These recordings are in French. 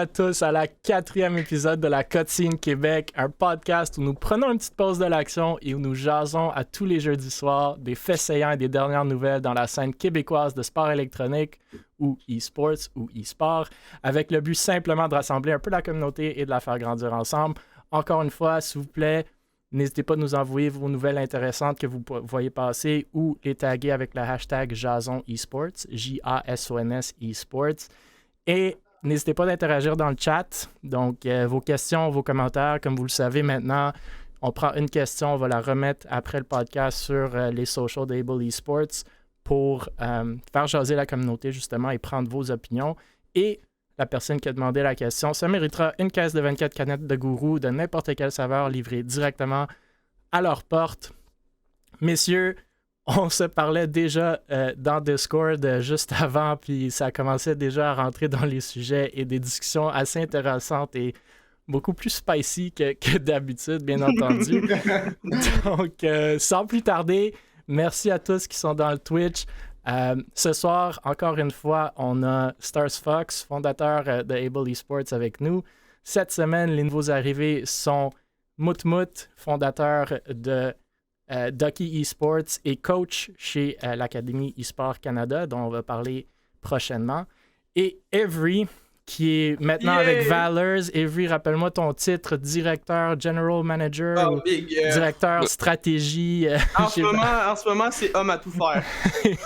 à tous à la 4e épisode de la Cutscene Québec, un podcast où nous prenons une petite pause de l'action et où nous jasons à tous les jeudis soirs des faits saillants et des dernières nouvelles dans la scène québécoise de sport électronique ou e-sports ou e-sport, avec le but simplement de rassembler un peu la communauté et de la faire grandir ensemble. Encore une fois, s'il vous plaît, n'hésitez pas à nous envoyer vos nouvelles intéressantes que vous voyez passer ou les taguer avec le hashtag Jason Esports, J-A-S-O-N-S Esports. Et n'hésitez pas d'interagir dans le chat. Donc, vos questions, vos commentaires, comme vous le savez maintenant, on prend une question, on va la remettre après le podcast sur les socials d'Able Esports pour faire jaser la communauté, justement, et prendre vos opinions. Et la personne qui a demandé la question, ça méritera une caisse de 24 canettes de gourou de n'importe quelle saveur livrée directement à leur porte. Messieurs, on se parlait déjà dans Discord juste avant, puis ça commençait déjà à rentrer dans les sujets et des discussions assez intéressantes et beaucoup plus spicy que d'habitude, bien entendu. Donc, sans plus tarder, merci à tous qui sont dans le Twitch. Ce soir, encore une fois, on a Stars Fox, fondateur de Able Esports, avec nous. Cette semaine, les nouveaux arrivés sont Moutmout, fondateur de Ducky Esports et coach chez l'Académie eSport Canada, dont on va parler prochainement. Et Avery, qui est maintenant avec Valors. Avery, rappelle-moi ton titre, directeur, general manager, ou directeur stratégie. En ce moment, c'est homme à tout faire.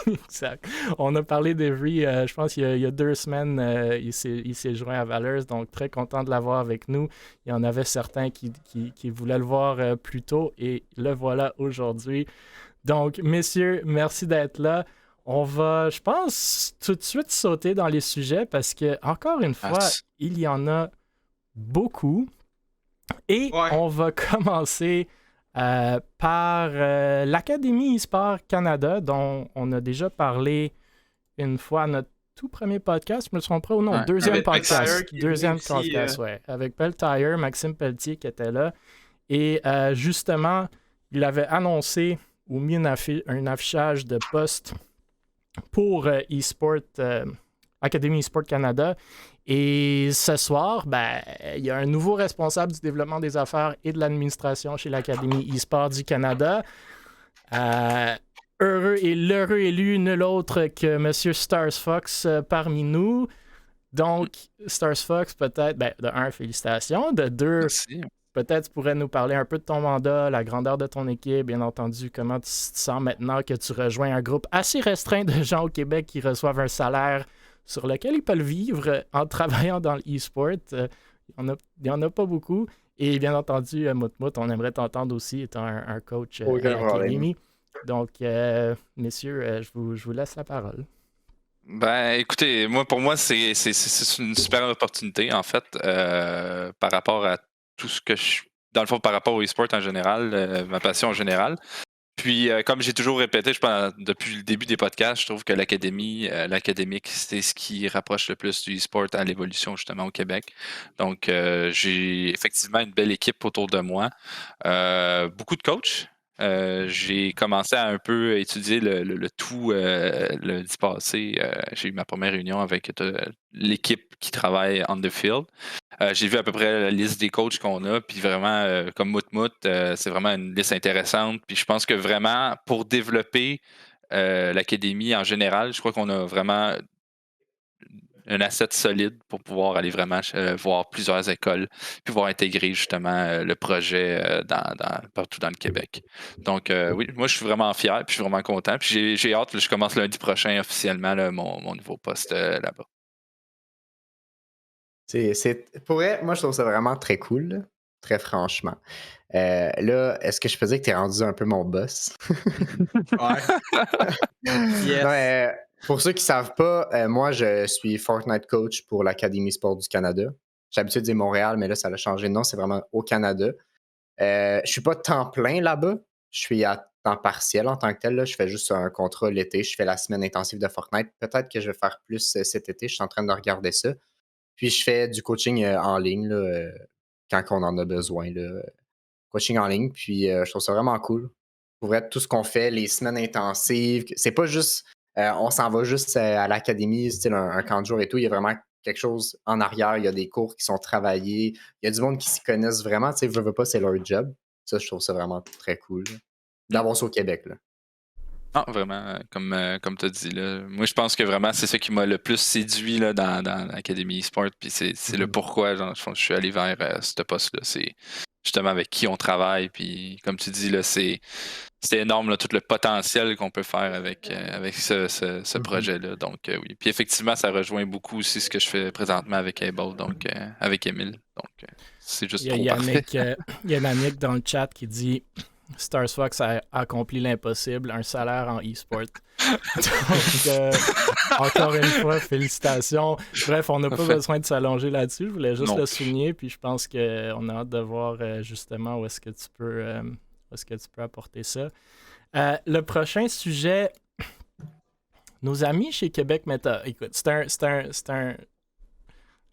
Exact. On a parlé d'Avery, je pense qu'il y a 2 semaines, il s'est joint à Valors, donc très content de l'avoir avec nous. Il y en avait certains qui voulaient le voir plus tôt et le voilà aujourd'hui. Donc, messieurs, merci d'être là. On va, je pense, tout de suite sauter dans les sujets parce que, encore une fois, il y en a beaucoup. Et on va commencer par l'Académie eSport Canada, dont on a déjà parlé une fois à notre tout premier podcast, je me trompe pas, ou non, deuxième podcast. Deuxième podcast, ouais. Avec Peltier, Maxime Pelletier qui était là. Et justement, il avait annoncé ou mis un affichage de poste pour Académie eSport Canada. Et ce soir, il y a un nouveau responsable du développement des affaires et de l'administration chez l'Académie eSport du Canada. Heureux et l'heureux élu, nul autre que M. Stars Fox parmi nous. Donc, Stars Fox, peut-être, de un, félicitations. De deux, merci. Peut-être tu pourrais nous parler un peu de ton mandat, la grandeur de ton équipe, bien entendu, comment tu te sens maintenant que tu rejoins un groupe assez restreint de gens au Québec qui reçoivent un salaire sur lequel ils peuvent vivre en travaillant dans l'e-sport. Il n'y en a pas beaucoup. Et bien entendu, Moutmout, on aimerait t'entendre aussi, étant un coach à l'Académie. Donc, messieurs, je vous laisse la parole. Écoutez, pour moi, c'est une super opportunité, en fait, par rapport à tout ce que dans le fond, par rapport au e-sport en général, ma passion en général. Puis, comme j'ai toujours répété, je pense, depuis le début des podcasts, je trouve que l'académique, c'est ce qui rapproche le plus du e-sport à l'évolution, justement, au Québec. Donc, j'ai effectivement une belle équipe autour de moi. Beaucoup de coachs. J'ai commencé à un peu étudier le tout le lundi passé. J'ai eu ma première réunion avec l'équipe qui travaille on the field. J'ai vu à peu près la liste des coachs qu'on a, puis vraiment, comme Moutmout, c'est vraiment une liste intéressante. Puis je pense que vraiment, pour développer l'académie en général, je crois qu'on a vraiment un asset solide pour pouvoir aller vraiment voir plusieurs écoles, puis pouvoir intégrer justement le projet partout dans le Québec. Donc oui, moi je suis vraiment fier, puis je suis vraiment content. Puis j'ai hâte, je commence lundi prochain officiellement mon nouveau poste là-bas. Pour vrai, moi je trouve ça vraiment très cool, là, très franchement. Là, est-ce que je peux dire que tu es rendu un peu mon boss? Yes. Non, pour ceux qui ne savent pas, moi je suis Fortnite coach pour l'Académie Sport du Canada. J'ai l'habitude de dire Montréal, mais là ça a changé de nom, c'est vraiment au Canada. Je suis pas temps plein là-bas, je suis à temps partiel en tant que tel. Là. Je fais juste un contrat l'été, je fais la semaine intensive de Fortnite. Peut-être que je vais faire plus cet été, je suis en train de regarder ça. Puis je fais du coaching en ligne là, quand on en a besoin. Là. Coaching en ligne, puis je trouve ça vraiment cool. Pour vrai, tout ce qu'on fait, les semaines intensives, c'est pas juste on s'en va juste à l'académie, style un camp de jour et tout. Il y a vraiment quelque chose en arrière, il y a des cours qui sont travaillés, il y a du monde qui s'y connaissent vraiment, tu sais, veux pas, c'est leur job. Ça, je trouve ça vraiment très cool d'avoir ça au Québec, là. Non, vraiment, comme tu as dit, là. Moi, je pense que vraiment, c'est ça qui m'a le plus séduit là, dans l'Académie e-sport. Puis c'est le pourquoi genre, je suis allé vers ce poste-là. C'est justement avec qui on travaille. Puis comme tu dis, là, c'est énorme là, tout le potentiel qu'on peut faire avec ce projet-là. Donc oui. Puis effectivement, ça rejoint beaucoup aussi ce que je fais présentement avec Able, donc avec Emile. Donc c'est juste trop parfait. Il y a Yannick dans le chat qui dit Stars Fox a accompli l'impossible, un salaire en e-sport. Donc, encore une fois, félicitations. Bref, on n'a pas besoin de s'allonger là-dessus. Je voulais juste le souligner, puis je pense qu'on a hâte de voir justement où est-ce que tu peux apporter ça. Le prochain sujet, nos amis chez Québec Meta. Écoute,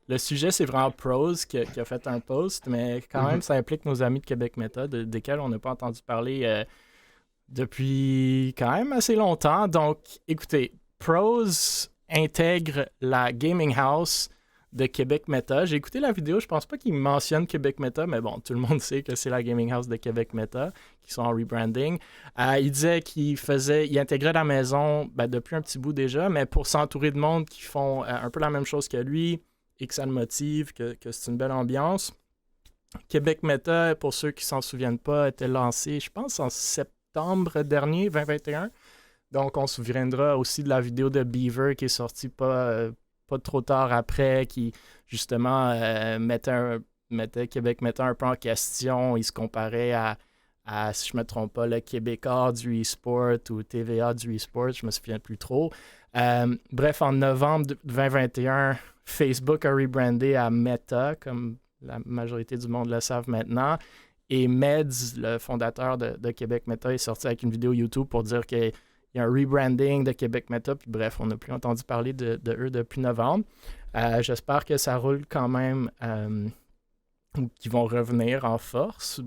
le sujet, c'est vraiment Pros qui a fait un post, mais quand même, ça implique nos amis de Québec Meta, desquels on n'a pas entendu parler depuis quand même assez longtemps. Donc, écoutez, Pros intègre la Gaming House de Québec Meta. J'ai écouté la vidéo, je pense pas qu'il mentionne Québec Meta, mais bon, tout le monde sait que c'est la Gaming House de Québec Meta, qui sont en rebranding. Il disait qu'il intégrait la maison depuis un petit bout déjà, mais pour s'entourer de monde qui font un peu la même chose que lui, et que ça le motive, que c'est une belle ambiance. Québec Meta, pour ceux qui s'en souviennent pas, était lancé, je pense, en septembre dernier, 2021. Donc, on se souviendra aussi de la vidéo de Beaver qui est sortie pas trop tard après, qui, justement, mettait Québec Meta un peu en question. Il se comparait à si je ne me trompe pas, le Québécois du e-sport ou TVA du e-sport, je me souviens plus trop. Bref, en novembre 2021, Facebook a rebrandé à Meta, comme la majorité du monde le savent maintenant. Et Meds, le fondateur de Québec Meta, est sorti avec une vidéo YouTube pour dire qu'il y a un rebranding de Québec Meta. Puis bref, on n'a plus entendu parler de eux depuis novembre. J'espère que ça roule quand même, qu'ils vont revenir en force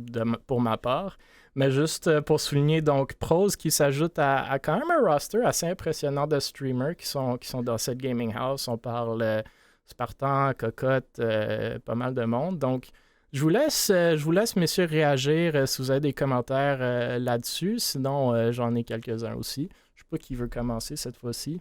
pour ma part. Mais juste pour souligner, donc, Pros qui s'ajoute à quand même un roster assez impressionnant de streamers qui sont dans cette gaming house. On parle Spartan, Cocotte, pas mal de monde. Donc, je vous laisse, messieurs, réagir si vous avez des commentaires là-dessus. Sinon, j'en ai quelques-uns aussi. Je sais pas qui veut commencer cette fois-ci.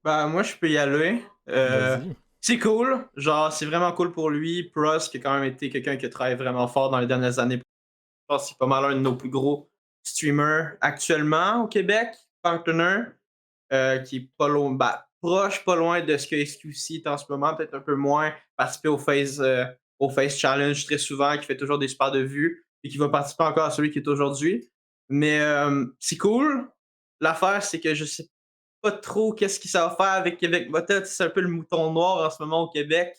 Moi, je peux y aller. Vas-y. C'est cool. Genre, c'est vraiment cool pour lui. Pros, qui a quand même été quelqu'un qui a travaillé vraiment fort dans les dernières années. Je pense que c'est pas mal un de nos plus gros streamers actuellement au Québec. Partner, qui est pas loin, proche, pas loin de ce que SQC est en ce moment, peut-être un peu moins, participer au Face Challenge très souvent, qui fait toujours des super de vues, et qui va participer encore à celui qui est aujourd'hui. Mais c'est cool. L'affaire, c'est que je sais pas trop qu'est-ce que ça va faire avec Québec Meta. C'est un peu le mouton noir en ce moment au Québec.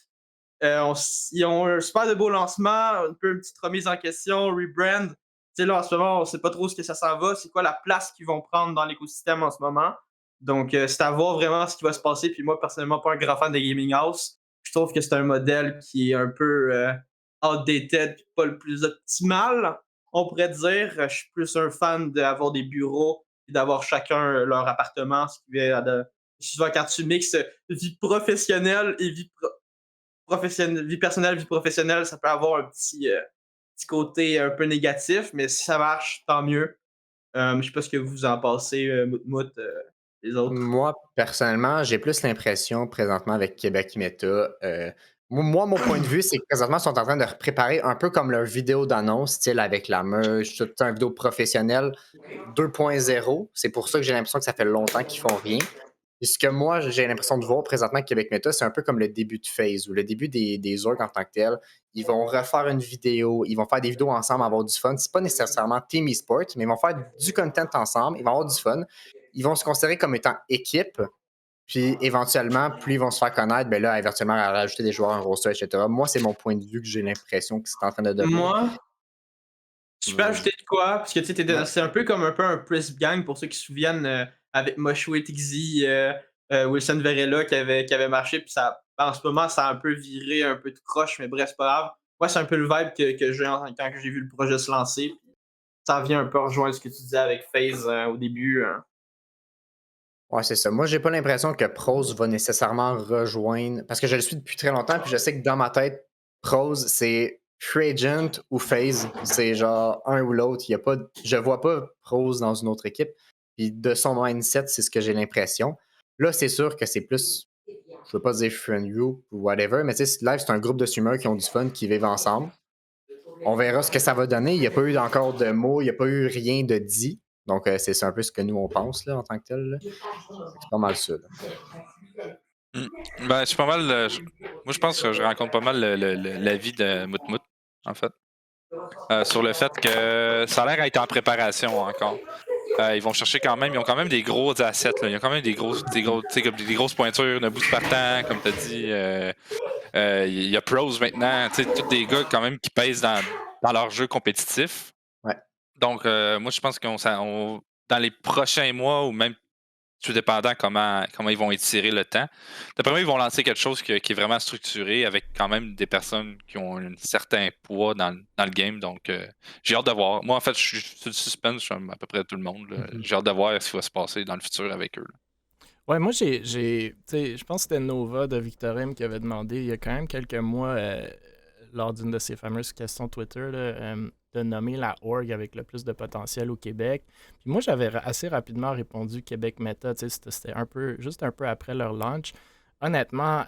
Ils ont un super de beau lancement, un peu une petite remise en question, rebrand. Tu sais, là, en ce moment, on sait pas trop ce que ça s'en va, c'est quoi la place qu'ils vont prendre dans l'écosystème en ce moment. Donc, c'est à voir vraiment ce qui va se passer. Puis moi, personnellement, pas un grand fan de Gaming House. Je trouve que c'est un modèle qui est un peu outdated, puis pas le plus optimal, on pourrait dire. Je suis plus un fan d'avoir des bureaux et d'avoir chacun leur appartement. Ce qui vient de... Souvent, quand tu mixes vie professionnelle et vie personnelle, vie professionnelle, ça peut avoir un petit côté un peu négatif, mais si ça marche, tant mieux. Je sais pas ce que vous en pensez, Mout, les autres. Moi, personnellement, j'ai plus l'impression présentement avec Québec Meta. Moi, mon point de vue, c'est que présentement, ils sont en train de préparer un peu comme leur vidéo d'annonce, style avec la merge, tout un vidéo professionnelle 2.0. C'est pour ça que j'ai l'impression que ça fait longtemps qu'ils font rien. Et ce que moi, j'ai l'impression de voir présentement avec Québec Meta, c'est un peu comme le début de phase ou le début des orgs en tant que tel. Ils vont refaire une vidéo, ils vont faire des vidéos ensemble, avoir du fun. C'est pas nécessairement Team eSport, mais ils vont faire du content ensemble, ils vont avoir du fun. Ils vont se considérer comme étant équipe. Puis éventuellement, plus ils vont se faire connaître, ben là, éventuellement, rajouter des joueurs en roster, etc. Moi, c'est mon point de vue que j'ai l'impression que c'est en train de devenir. Moi, je peux ajouter de quoi? Parce que tu sais, c'est un peu comme un Prisp Gang pour ceux qui se souviennent avec Moshwe Tixi, Wilson Verella qui avait marché. Puis ça, en ce moment, ça a un peu viré, un peu de croche, mais bref, c'est pas grave. Moi, c'est un peu le vibe que j'ai quand j'ai vu le projet se lancer. Ça vient un peu rejoindre ce que tu disais avec FaZe au début. Ouais, c'est ça. Moi, j'ai pas l'impression que Prose va nécessairement rejoindre. Parce que je le suis depuis très longtemps, puis je sais que dans ma tête, Prose, c'est Free Agent ou FaZe. C'est genre un ou l'autre. Il y a pas... Je vois pas Prose dans une autre équipe. Puis de son mindset, c'est ce que j'ai l'impression. Là, c'est sûr que c'est plus. Je veux pas dire friend group ou whatever, mais tu sais, Live, c'est un groupe de streamers qui ont du fun, qui vivent ensemble. On verra ce que ça va donner. Il n'y a pas eu encore de mots, il n'y a pas eu rien de dit. Donc, c'est un peu ce que nous, on pense là, en tant que tel. Là. C'est pas mal ça. Là. Ben, je suis pas mal. Moi, je pense que je rencontre pas mal l'avis de Moutmout, en fait. Sur le fait que ça a l'air d'être en préparation encore. Ils vont chercher quand même, ils ont quand même des gros assets. Là. Ils ont quand même des grosses pointures, de boost partant, comme tu as dit. Il y a Pros maintenant, tous des gars quand même qui pèsent dans leur jeu compétitif. Ouais. Donc, moi, je pense qu'on dans les prochains mois ou même tout dépendant comment ils vont étirer le temps. D'après moi, ils vont lancer quelque chose qui est vraiment structuré avec quand même des personnes qui ont un certain poids dans le game. Donc, j'ai hâte de voir. Moi, en fait, je suis sur le suspense, comme à peu près tout le monde. J'ai hâte de voir ce qui va se passer dans le futur avec eux. Là. Ouais, moi, je pense que c'était Nova de Victorim qui avait demandé il y a quand même quelques mois, lors d'une de ses fameuses questions Twitter, là, de nommer la org avec le plus de potentiel au Québec. Puis moi, j'avais assez rapidement répondu Québec Meta, c'était juste un peu après leur launch. Honnêtement,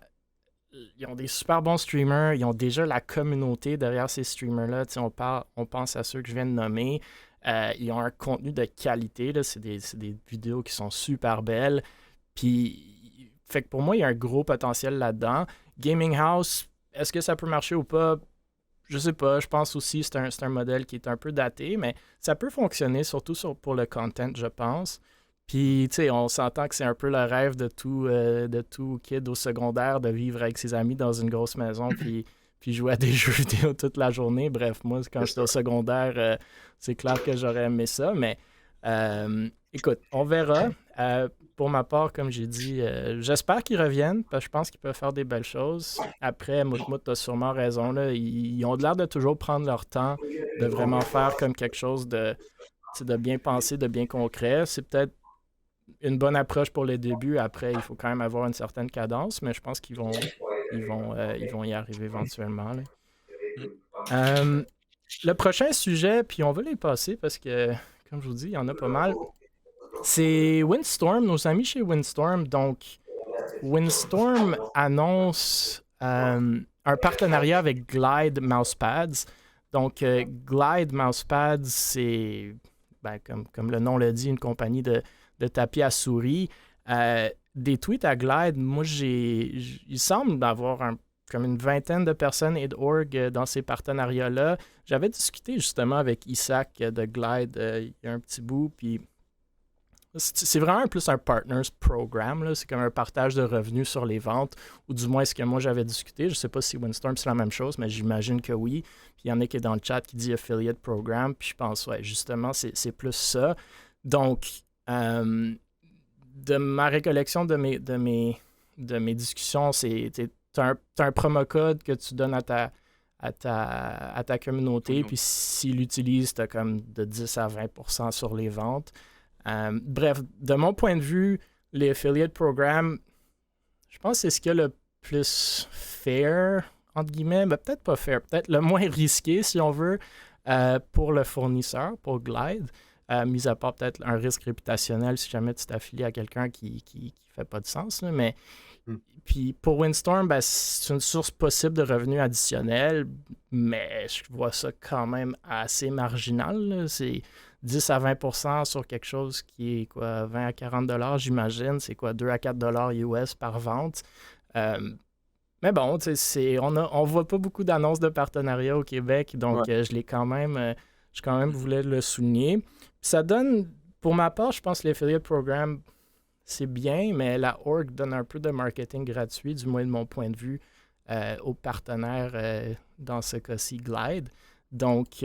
ils ont des super bons streamers, ils ont déjà la communauté derrière ces streamers-là. On pense à ceux que je viens de nommer. Ils ont un contenu de qualité, là, c'est des vidéos qui sont super belles. Puis, fait que pour moi, il y a un gros potentiel là-dedans. Gaming House, est-ce que ça peut marcher ou pas? Je sais pas. Je pense aussi que c'est un modèle qui est un peu daté, mais ça peut fonctionner, surtout pour le content, je pense. Puis, tu sais, on s'entend que c'est un peu le rêve de tout kid au secondaire de vivre avec ses amis dans une grosse maison puis jouer à des jeux vidéo toute la journée. Bref, moi, quand j'étais au secondaire, c'est clair que j'aurais aimé ça, mais écoute, on verra. Pour ma part, comme j'ai dit, j'espère qu'ils reviennent parce que je pense qu'ils peuvent faire des belles choses. Après, Moutmout a sûrement raison. Là. Ils ont l'air de toujours prendre leur temps, de vraiment faire comme quelque chose de bien pensé, de bien concret. C'est peut-être une bonne approche pour les débuts. Après, il faut quand même avoir une certaine cadence, mais je pense qu'ils vont y arriver éventuellement. Là. Le prochain sujet, puis on va les passer parce que, comme je vous dis, il y en a pas mal. C'est Windstorm, nos amis chez Windstorm. Donc, Windstorm annonce un partenariat avec Glide Mousepads. Donc, Glide Mousepads, c'est, comme le nom le dit, une compagnie de tapis à souris. Des tweets à Glide, moi, il semble avoir comme une vingtaine de personnes et d'org dans ces partenariats-là. J'avais discuté justement avec Isaac de Glide il y a un petit bout, puis c'est vraiment plus un partners program. Là. C'est comme un partage de revenus sur les ventes, ou du moins ce que moi j'avais discuté. Je ne sais pas si Windstorm c'est la même chose, mais j'imagine que oui. Puis il y en a qui est dans le chat qui dit affiliate program, puis je pense, ouais, justement, c'est plus ça. Donc, de ma récollection de mes discussions, tu as un promo code que tu donnes à ta communauté, puis s'il l'utilise, tu as comme de 10 à 20% sur les ventes. Bref, de mon point de vue, les affiliate programs, je pense que c'est ce qu'il y a le plus fair, entre guillemets, mais peut-être pas fair, peut-être le moins risqué, si on veut, pour le fournisseur, pour Glide, mis à part peut-être un risque réputationnel si jamais tu t'affilies à quelqu'un qui fait pas de sens, là, mais puis pour Windstorm, c'est une source possible de revenus additionnels, mais je vois ça quand même assez marginal, là. C'est 10 à 20% sur quelque chose qui est quoi, 20 à 40 $, j'imagine. C'est quoi, 2 à 4 $ US par vente. Mais bon, on voit pas beaucoup d'annonces de partenariat au Québec, donc je quand même voulais le souligner. Puis ça donne, pour ma part, je pense que l'affiliate program, c'est bien, mais la org donne un peu de marketing gratuit, du moins de mon point de vue, aux partenaires, dans ce cas-ci, Glide. Donc,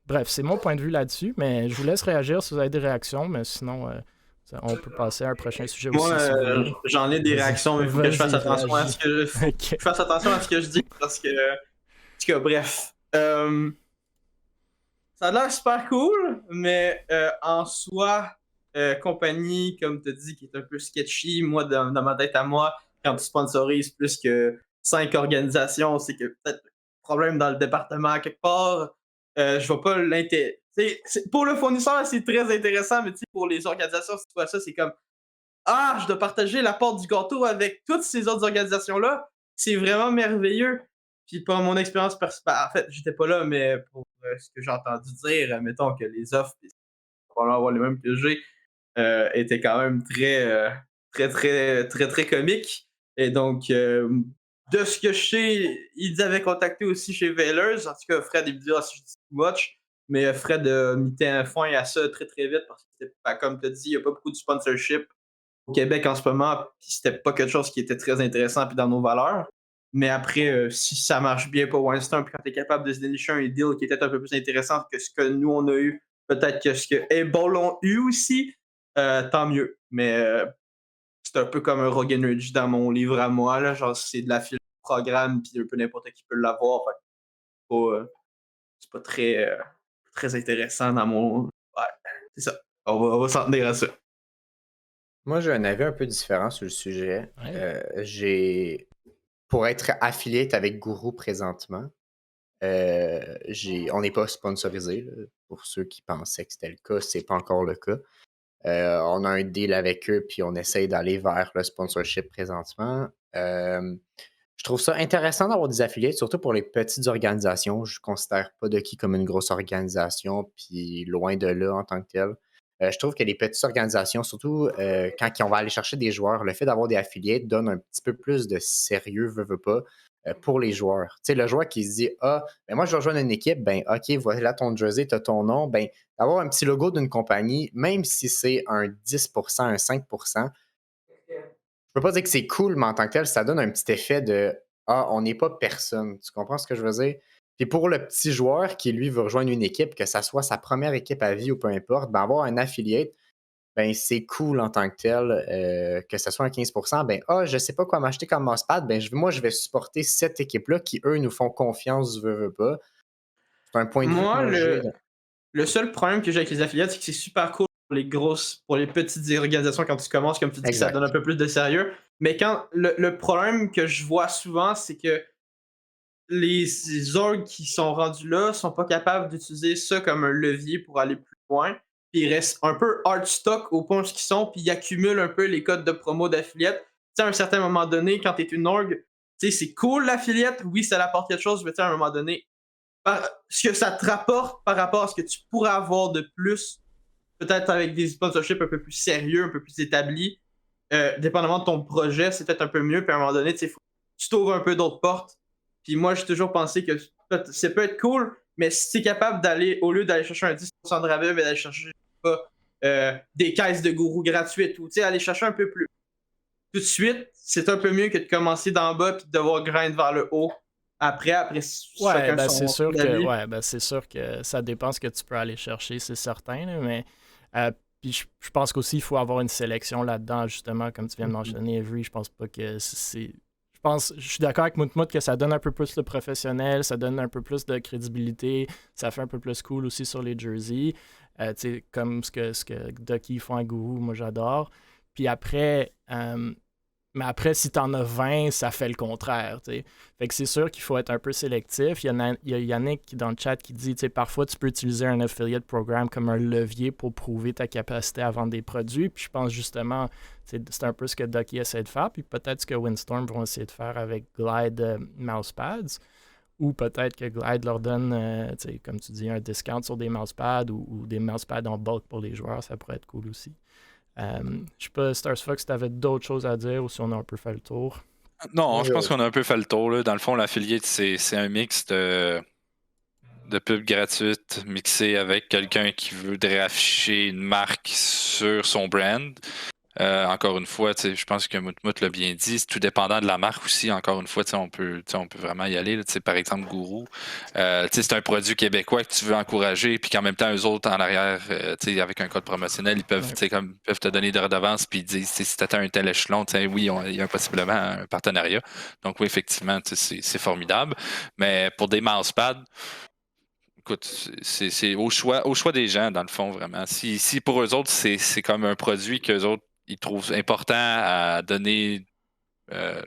bref, c'est mon point de vue là-dessus, mais je vous laisse réagir si vous avez des réactions, mais sinon, on peut passer à un prochain sujet moi, aussi. Moi, j'en ai des réactions, mais il faut que je fasse attention à ce que je fasse attention à ce que je dis, parce que, en tout cas, bref. Ça a l'air super cool, mais en soi, compagnie, comme tu as dit, qui est un peu sketchy. Moi, dans ma tête à moi, quand tu sponsorises plus que 5 organisations, c'est que peut-être un problème dans le département quelque part. Je vois pas l'intérêt. Pour le fournisseur, c'est très intéressant, mais pour les organisations, si tu vois ça, c'est comme je dois partager la part du gâteau avec toutes ces autres organisations-là. C'est vraiment merveilleux. Puis pour mon expérience personnelle, en fait, j'étais pas là, mais pour ce que j'ai entendu dire, mettons que les offres, probablement avoir les mêmes que j'ai, étaient quand même très comiques. Et donc, de ce que je sais, ils avaient contacté aussi chez Veilers. En tout cas, Fred, il me dit si je dis too much. Mais Fred mettait un fin à ça très vite parce que, comme tu as dit, il n'y a pas beaucoup de sponsorship au Québec en ce moment, puis c'était pas quelque chose qui était très intéressant puis dans nos valeurs. Mais après, si ça marche bien pour Winston, puis quand tu es capable de se dénicher un deal qui était un peu plus intéressant que ce que nous on a eu, peut-être que ce que Able ont eu aussi, tant mieux. Mais c'est un peu comme un Rogue Energy dans mon livre à moi, là, genre c'est de la file de programme, puis un peu n'importe qui peut l'avoir. Fait c'est pas très intéressant dans mon. Ouais, c'est ça. On va s'en tenir à ça. Moi, j'ai un avis un peu différent sur le sujet. Ouais. Pour être affiliate avec Guru présentement, on n'est pas sponsorisé. Là. Pour ceux qui pensaient que c'était le cas, c'est pas encore le cas. On a un deal avec eux, puis on essaye d'aller vers le sponsorship présentement. Je trouve ça intéressant d'avoir des affiliés, surtout pour les petites organisations. Je ne considère pas Ducky comme une grosse organisation, puis loin de là en tant que tel. Je trouve que les petites organisations, surtout quand on va aller chercher des joueurs, le fait d'avoir des affiliés donne un petit peu plus de sérieux, veut pas, pour les joueurs. Tu sais, le joueur qui se dit ben moi je vais rejoindre une équipe, ben OK, voilà ton jersey, tu as ton nom, ben d'avoir un petit logo d'une compagnie, même si c'est un 10%, un 5%, je peux pas dire que c'est cool, mais en tant que tel, ça donne un petit effet de on n'est pas personne. Tu comprends ce que je veux dire? Puis pour le petit joueur qui, lui, veut rejoindre une équipe, que ça soit sa première équipe à vie ou peu importe, ben avoir un affiliate, ben c'est cool en tant que tel, que ce soit un 15%, ben je sais pas quoi m'acheter comme mousepad, ben moi je vais supporter cette équipe-là qui, eux, nous font confiance, veut pas. C'est un point de vue que Moi, moi j'ai. le seul problème que j'ai avec les affiliates, c'est que c'est super cool pour les petites organisations quand tu commences, comme tu dis, que ça donne un Exact. peu plus de sérieux. Mais quand le problème que je vois souvent, c'est que les orgs qui sont rendus là sont pas capables d'utiliser ça comme un levier pour aller plus loin. Puis ils restent un peu hard stock au point où ils sont, puis ils accumulent un peu les codes de promo d'affiliate. Tu sais, à un certain moment donné, quand tu es une org, tu sais, c'est cool l'affiliate, oui, ça apporte quelque chose, mais tu sais, à un moment donné, ce que ça te rapporte par rapport à ce que tu pourrais avoir de plus, peut-être avec des sponsorships un peu plus sérieux, un peu plus établis, dépendamment de ton projet, c'est peut-être un peu mieux, puis à un moment donné, tu t'ouvres un peu d'autres portes. Puis moi, j'ai toujours pensé que ça peut être cool, mais si tu es capable d'aller, au lieu d'aller chercher un 10% de rabais, mais d'aller chercher pas, des caisses de gourou gratuites ou aller chercher un peu plus tout de suite, c'est un peu mieux que de commencer d'en bas puis de devoir grind vers le haut. Après Ouais, chacun ben c'est son sûr que avis. c'est sûr que ça dépend ce que tu peux aller chercher, c'est certain, là, mais puis je pense qu'aussi il faut avoir une sélection là-dedans, justement, comme tu viens de mentionner, Avery, je pense pas que c'est. Je suis d'accord avec Moutmout que ça donne un peu plus de professionnel, ça donne un peu plus de crédibilité, ça fait un peu plus cool aussi sur les jerseys. Tu sais, comme ce que Ducky font à Guru, moi j'adore. Puis après, mais après, si t'en as 20, ça fait le contraire. T'sais. Fait que c'est sûr qu'il faut être un peu sélectif. Il y a Yannick qui, dans le chat qui dit parfois tu peux utiliser un affiliate programme comme un levier pour prouver ta capacité à vendre des produits. Puis je pense justement, c'est un peu ce que Ducky essaie de faire. Puis peut-être ce que Windstorm vont essayer de faire avec Glide Mousepads. Ou peut-être que Glide leur donne, comme tu dis, un discount sur des mousepads ou des mousepads en bulk pour les joueurs. Ça pourrait être cool aussi. Je sais pas, Starsfox, si tu avais d'autres choses à dire ou si on a un peu fait le tour. Non, je pense qu'on a un peu fait le tour. Là. Dans le fond, l'affiliate, c'est un mix de pubs gratuites mixées avec quelqu'un qui voudrait afficher une marque sur son brand. Encore une fois, je pense que Moutmout l'a bien dit, c'est tout dépendant de la marque aussi. Encore une fois, on peut vraiment y aller. Là, par exemple, Gourou, c'est un produit québécois que tu veux encourager, puis qu'en même temps, eux autres, en arrière, avec un code promotionnel, ils peuvent, peuvent te donner des redevances, puis ils disent si tu atteins un tel échelon, oui, il y a possiblement un partenariat. Donc oui, effectivement, c'est formidable. Mais pour des mousepads, écoute, c'est au choix des gens, dans le fond, vraiment. Si pour eux autres, c'est comme un produit qu'eux autres, ils trouvent important à donner de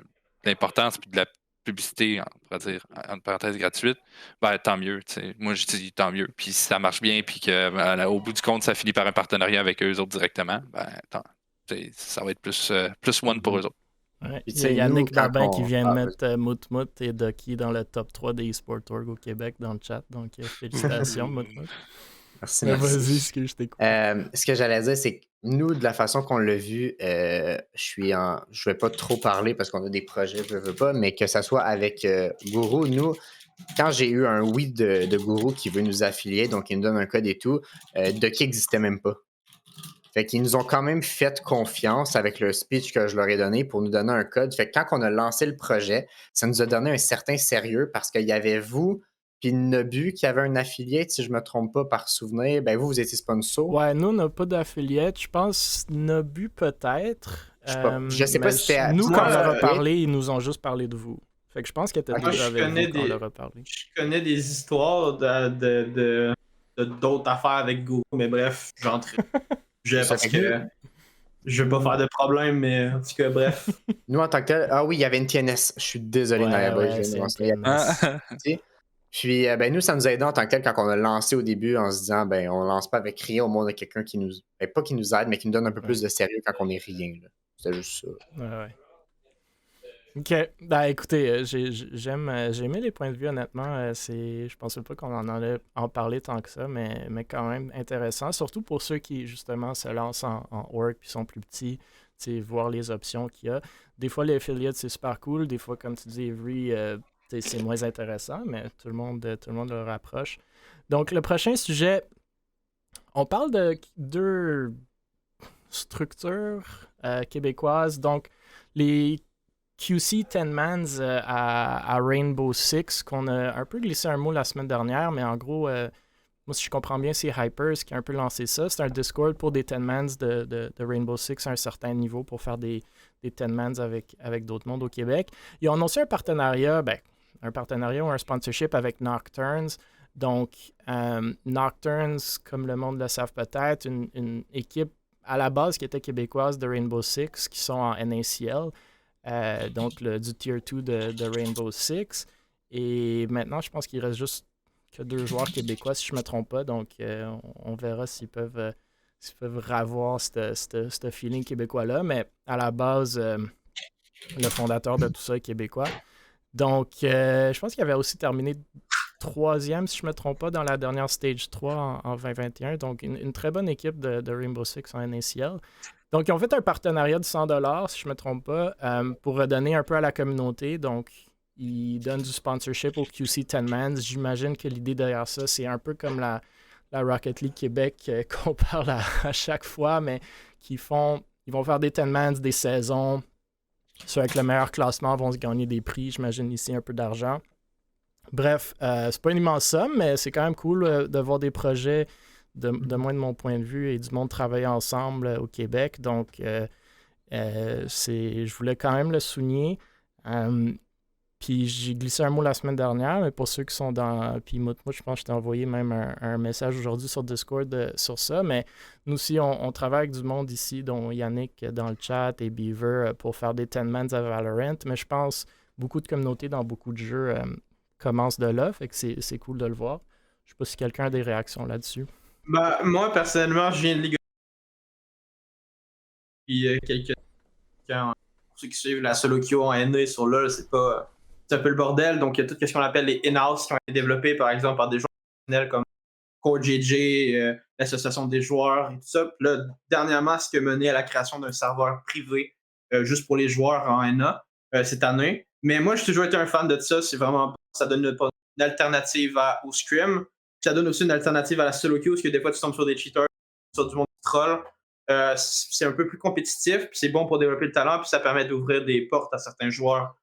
l'importance puis de la publicité, on pourrait dire, entre parenthèses, gratuite, ben tant mieux. T'sais. Moi, je dis tant mieux. Puis si ça marche bien, puis qu'au bout du compte, ça finit par un partenariat avec eux autres directement, ben ça va être plus one pour eux autres. Ouais. Puis, Il y a nous, Yannick quand Babin qui vient de Ah, mettre Moutmout et Ducky dans le top 3 des eSport Org au Québec dans le chat. Donc, félicitations, Moutmout. merci, Mais merci. vas-y, ce que je t'écoute. Ce que j'allais dire, c'est que nous, de la façon qu'on l'a vu, je vais pas trop parler parce qu'on a des projets, je veux pas, mais que ça soit avec Guru, nous, quand j'ai eu un oui de Guru qui veut nous affilier, donc il nous donne un code et tout, Ducky n'existait même pas. Fait qu'ils nous ont quand même fait confiance avec le speech que je leur ai donné pour nous donner un code. Fait que quand on a lancé le projet, ça nous a donné un certain sérieux parce qu'il y avait vous puis Nobu qui avait un affilié, si je me trompe pas par souvenir. Ben vous étiez sponsor. Ouais, nous, on n'a pas d'affiliate. Je pense Nobu peut-être. Je sais pas mais si c'était nous, quand on leur a affiliate. parlé, ils nous ont juste parlé de vous. Fait que je pense qu'elle était Ok. Moi, déjà avec vous quand on leur a parlé. je connais des histoires de d'autres affaires avec Go, mais bref, j'entre. Ça Parce fait que je veux pas faire de problème, mais en tout cas, bref. Nous, en tant que tel, ah oui, il y avait une TNS. Je suis désolé, Ouais, Nayaba, ouais, je viens de c'est me une renseigner. TNS. Puis, ben, nous, ça nous a aidé en tant que tel quand on a lancé au début en se disant, ben, on lance pas avec rien, au moins on a quelqu'un qui nous, ben, pas qui nous aide, mais qui nous donne un peu plus de sérieux quand on est rien. Là. C'était juste ça. Ouais. Ok, ben écoutez, j'ai aimé les points de vue, honnêtement. Je pensais pas qu'on en allait en parler tant que ça, mais quand même intéressant. Surtout pour ceux qui, justement, se lancent en org puis sont plus petits, voir les options qu'il y a. Des fois, les affiliates, c'est super cool. Des fois, comme tu dis, Avery, c'est moins intéressant, mais tout le monde le rapproche. Donc, le prochain sujet, on parle de deux structures québécoises. Donc, les QC 10 Mans à Rainbow Six, qu'on a un peu glissé un mot la semaine dernière, mais en gros, moi, si je comprends bien, c'est Hypers qui a un peu lancé ça. C'est un Discord pour des 10 Mans de Rainbow Six à un certain niveau pour faire des 10 Mans avec d'autres mondes au Québec. Ils ont annoncé un partenariat ou un sponsorship avec Nocturnes. Donc, Nocturnes, comme le monde le savent peut-être, une équipe à la base qui était québécoise de Rainbow Six, qui sont en NACL. Donc du Tier 2 de Rainbow Six. Et maintenant, je pense qu'il reste juste que 2 joueurs québécois, si je ne me trompe pas. Donc, on verra s'ils peuvent ravoir ce feeling québécois-là. Mais à la base, le fondateur de tout ça est québécois. Donc, je pense qu'il avait aussi terminé 3e, si je ne me trompe pas, dans la dernière Stage 3 en 2021. Donc, une très bonne équipe de Rainbow Six en NACL. Donc, ils ont fait un partenariat de 100$, si je ne me trompe pas, pour redonner un peu à la communauté. Donc, ils donnent du sponsorship au QC 10 Mans. J'imagine que l'idée derrière ça, c'est un peu comme la Rocket League Québec qu'on parle à chaque fois, mais ils vont faire des 10 Mans, des saisons. Ceux avec le meilleur classement vont se gagner des prix. J'imagine ici un peu d'argent. Bref, c'est pas une immense somme, mais c'est quand même cool de voir des projets de moins de mon point de vue et du monde travailler ensemble au Québec. Donc, je voulais quand même le souligner. Puis j'ai glissé un mot la semaine dernière, mais pour ceux qui sont dans... Puis moi, je pense que je t'ai envoyé même un message aujourd'hui sur Discord sur ça, mais nous aussi, on travaille avec du monde ici, dont Yannick dans le chat et Beaver, pour faire des 10 Mans à Valorant, mais je pense beaucoup de communautés dans beaucoup de jeux commencent de là, fait que c'est cool de le voir. Je sais pas si quelqu'un a des réactions là-dessus. Bah, moi, personnellement, je viens de Ligue. Puis pour ceux qui suivent la solo queue en NA sur LoL, c'est un peu le bordel. Donc, il y a tout ce qu'on appelle les in-house qui ont été développés, par exemple, par des joueurs professionnels comme CoreJJ, l'association des joueurs et tout ça. Puis là, dernièrement, ce qui a mené à la création d'un serveur privé juste pour les joueurs en NA cette année. Mais moi, j'ai toujours été un fan de ça. C'est vraiment, ça donne une alternative au scrim. Ça donne aussi une alternative à la solo queue, parce que des fois, tu tombes sur des cheaters, sur du monde qui troll. C'est un peu plus compétitif, puis c'est bon pour développer le talent, puis ça permet d'ouvrir des portes à certains joueurs.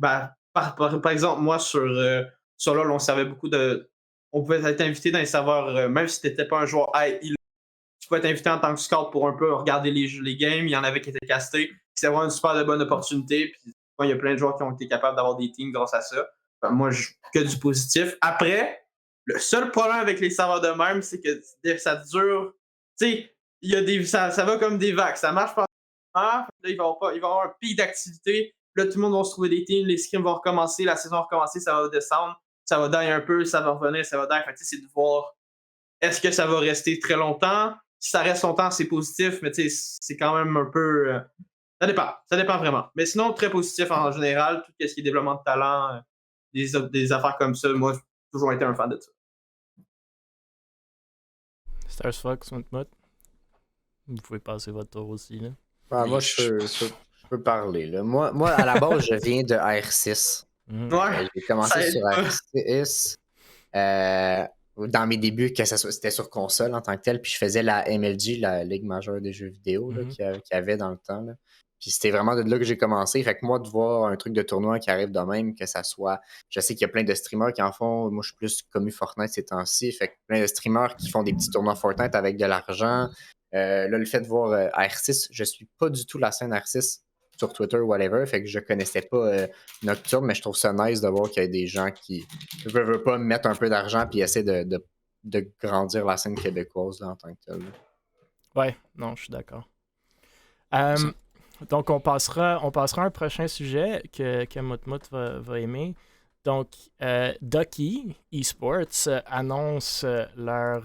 Par exemple, moi, sur LoL, on servait beaucoup de... On pouvait être invité dans les serveurs, même si tu n'étais pas un joueur high, tu pouvais être invité en tant que scout pour un peu regarder les games. Il y en avait qui étaient castés. C'est vraiment une super de bonne opportunité. Puis, il y a plein de joueurs qui ont été capables d'avoir des teams grâce à ça. Moi, que du positif. Après, Le seul problème avec les serveurs de même, c'est que ça dure. Tu sais, ça va comme des vagues. Ça marche pas. Là, il va y avoir un pic d'activité. Là, tout le monde va se trouver des teams, les scrims vont recommencer, la saison va recommencer, ça va descendre, ça va die un peu, ça va revenir, ça va die. Fait que, c'est de voir est-ce que ça va rester très longtemps. Si ça reste longtemps, c'est positif, mais c'est quand même un peu. Ça dépend. Ça dépend vraiment. Mais sinon, très positif en général, tout ce qui est développement de talent, des affaires comme ça, moi, j'ai toujours été un fan de ça. Stars Fox, Mutmut. Vous pouvez passer votre tour aussi. Là. Ah, moi, je peux parler. Là. Moi, à la base, je viens de R6. Ouais, j'ai commencé sur R6 dans mes débuts, c'était sur console en tant que tel. Puis je faisais la MLG, la Ligue majeure des jeux vidéo, là, qu'il y avait dans le temps. Là. Puis c'était vraiment de là que j'ai commencé. Fait que moi, de voir un truc de tournoi qui arrive de même, que ça soit. Je sais qu'il y a plein de streamers qui en font. Moi, je suis plus commu Fortnite ces temps-ci. Fait que plein de streamers qui font des petits tournois Fortnite avec de l'argent. Là, le fait de voir R6, je suis pas du tout la scène R6 sur Twitter ou whatever. Fait que je connaissais pas Nocturne, mais je trouve ça nice de voir qu'il y a des gens qui veulent pas mettre un peu d'argent puis essayer de grandir la scène québécoise là, en tant que telle. Ouais, non, je suis d'accord. Donc, on passera à un prochain sujet que Mutmut va aimer. Donc, Ducky Esports annonce leur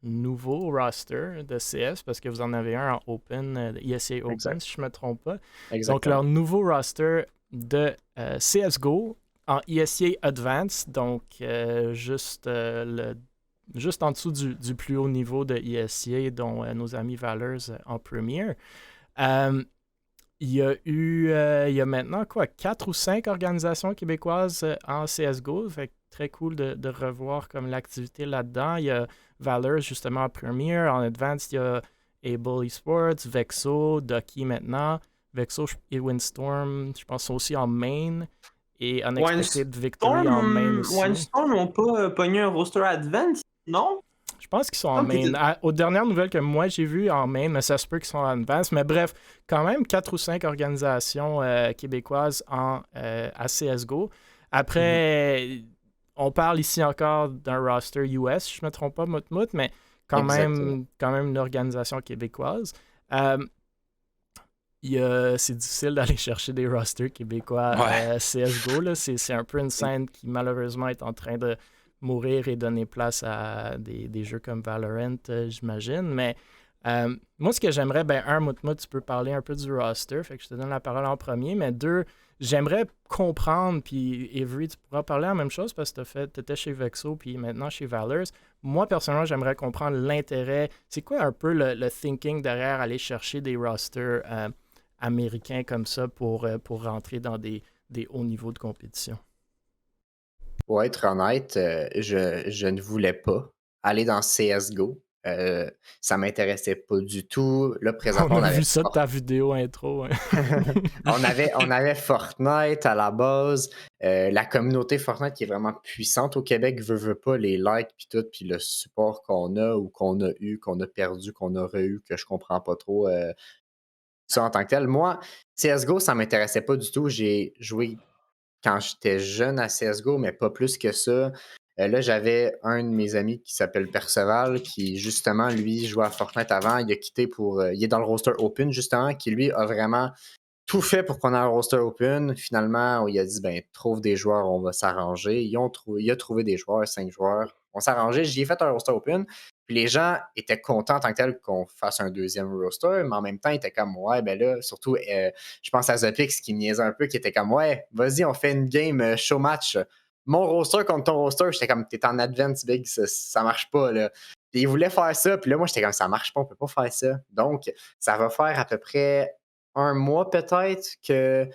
nouveau roster de CS, parce que vous en avez un en Open, ESEA Open, Exact. si je ne me trompe pas. Exactement. Donc, leur nouveau roster de CSGO en ESEA Advanced, donc juste en dessous du plus haut niveau de ESEA, dont nos amis Valors en Premier. Il y a maintenant 4 ou 5 organisations québécoises en CSGO. Fait que très cool de revoir comme l'activité là-dedans. Il y a Valors justement en Premier. En Advanced, il y a Able Esports, Vexo, Ducky maintenant. Vexo et Windstorm, je pense, sont aussi en main. Et Unexpected Victory en main aussi. Windstorm n'ont pas pogné un roster Advance, non? Je pense qu'ils sont en main. Aux dernières nouvelles que moi j'ai vues en main, mais ça se peut qu'ils sont en advance. Mais bref, quand même 4 ou 5 organisations québécoises à CSGO. Après, on parle ici encore d'un roster US, si je ne me trompe pas, Mutmut, mais quand même une organisation québécoise. C'est difficile d'aller chercher des rosters québécois à CSGO. Là. C'est un peu une scène qui malheureusement est en train de mourir et donner place à des jeux comme Valorant, j'imagine. Mais moi, ce que j'aimerais, Mutmut, tu peux parler un peu du roster, fait que je te donne la parole en premier, mais 2, j'aimerais comprendre, puis Avery, tu pourras parler la même chose parce que tu étais chez Vexo, puis maintenant chez Valors. Moi, personnellement, j'aimerais comprendre l'intérêt. C'est quoi un peu le thinking derrière aller chercher des rosters américains comme ça pour rentrer dans des hauts niveaux de compétition? Pour être honnête, je ne voulais pas aller dans CSGO. Ça m'intéressait pas du tout. Là, présentement, on a vu ça de ta vidéo intro. Hein. on avait Fortnite à la base. La communauté Fortnite qui est vraiment puissante au Québec veut pas les likes puis tout, puis le support qu'on a ou qu'on a eu, qu'on a perdu, qu'on aurait eu, que je comprends pas trop ça en tant que tel. Moi, CSGO, ça m'intéressait pas du tout. J'ai joué quand j'étais jeune à CSGO, mais pas plus que ça. Là, j'avais un de mes amis qui s'appelle Perceval, qui justement, lui, jouait à Fortnite avant. Il a quitté il est dans le roster Open, justement, qui lui a vraiment tout fait pour qu'on ait un roster Open. Finalement, il a dit, trouve des joueurs, on va s'arranger. Il a trouvé des joueurs, 5 joueurs. On s'est arrangé. J'y ai fait un roster Open. Puis les gens étaient contents en tant que tel qu'on fasse un deuxième roster, mais en même temps, ils étaient comme, ouais, là, surtout, je pense à Zopix qui niaisait un peu, qui était comme, ouais, vas-y, on fait une game show match. Mon roster contre ton roster, j'étais comme, t'es en advance, big, ça marche pas, là. Puis ils voulaient faire ça, puis là, moi, j'étais comme, ça marche pas, on peut pas faire ça. Donc, ça va faire à peu près un mois peut-être que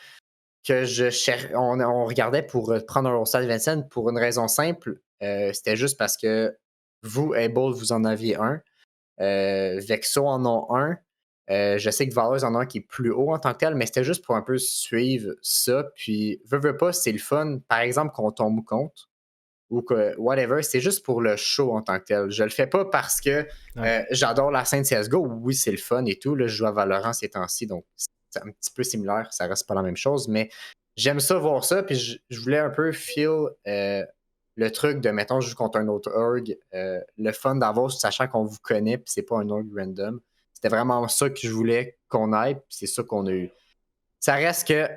on regardait pour prendre un roster Vincent pour une raison simple. C'était juste parce que vous, Able, vous en aviez un. Vexo en ont un. Je sais que Valors en a un qui est plus haut en tant que tel, mais c'était juste pour un peu suivre ça. Puis, veux pas, c'est le fun. Par exemple, qu'on tombe compte ou que whatever, c'est juste pour le show en tant que tel. Je le fais pas parce que j'adore la scène CSGO. Oui, c'est le fun et tout. Là, je joue à Valorant ces temps-ci, donc c'est un petit peu similaire. Ça reste pas la même chose, mais j'aime ça voir ça. Puis je voulais un peu feel le truc de, mettons, je joue contre un autre org, le fun d'avoir, sachant qu'on vous connaît, puis c'est pas un org random. C'était vraiment ça que je voulais qu'on aille, puis c'est ça qu'on a eu. Ça reste que,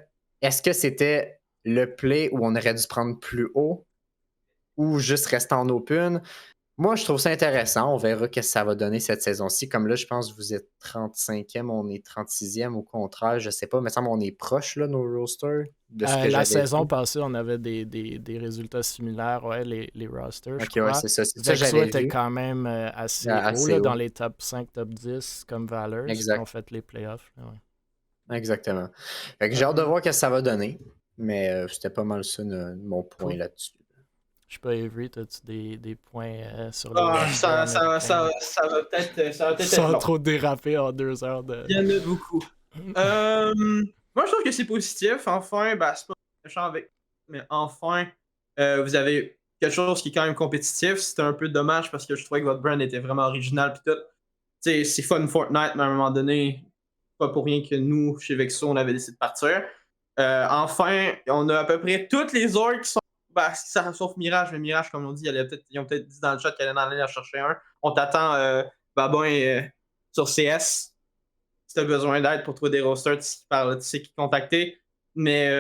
est-ce que c'était le play où on aurait dû se prendre plus haut ou juste rester en open? Moi, je trouve ça intéressant. On verra ce que ça va donner cette saison-ci. Comme là, je pense que vous êtes 35e, on est 36e au contraire. Je sais pas, mais ça me semble on est proche, là, nos rosters. De ce que La j'avais saison vu. passée, on avait des résultats similaires, ouais, les rosters, je Ok, crois. ouais, c'est ça. C'est ça que Vexo j'avais était vu. quand même assez Assez haut, là, haut. dans les top 5, top 10, comme Valors, qui Exact. ont fait les playoffs. Là, ouais. Exactement. Fait que j'ai hâte de voir ce que ça va donner. Mais c'était pas mal ça mon point Cool. là-dessus. Je sais pas, Avery, as-tu des points sur les Ça va peut-être être Sans long. trop déraper en 2 heures de... Il y en a beaucoup. Moi, je trouve que c'est positif. Enfin, c'est pas méchant avec. Mais enfin, vous avez quelque chose qui est quand même compétitif. C'était un peu dommage parce que je trouvais que votre brand était vraiment original. Puis tout. Tu sais, c'est fun Fortnite, mais à un moment donné, pas pour rien que nous, chez Vexo, on avait décidé de partir. Enfin, on a à peu près toutes les orgs qui sont. Sauf Mirage, mais Mirage, comme on dit, ils ont peut-être dit dans le chat qu'elle allait en aller en chercher un. On t'attend, Babin, sur CS. Si tu as besoin d'aide pour trouver des rosters, tu sais qui contacter. Mais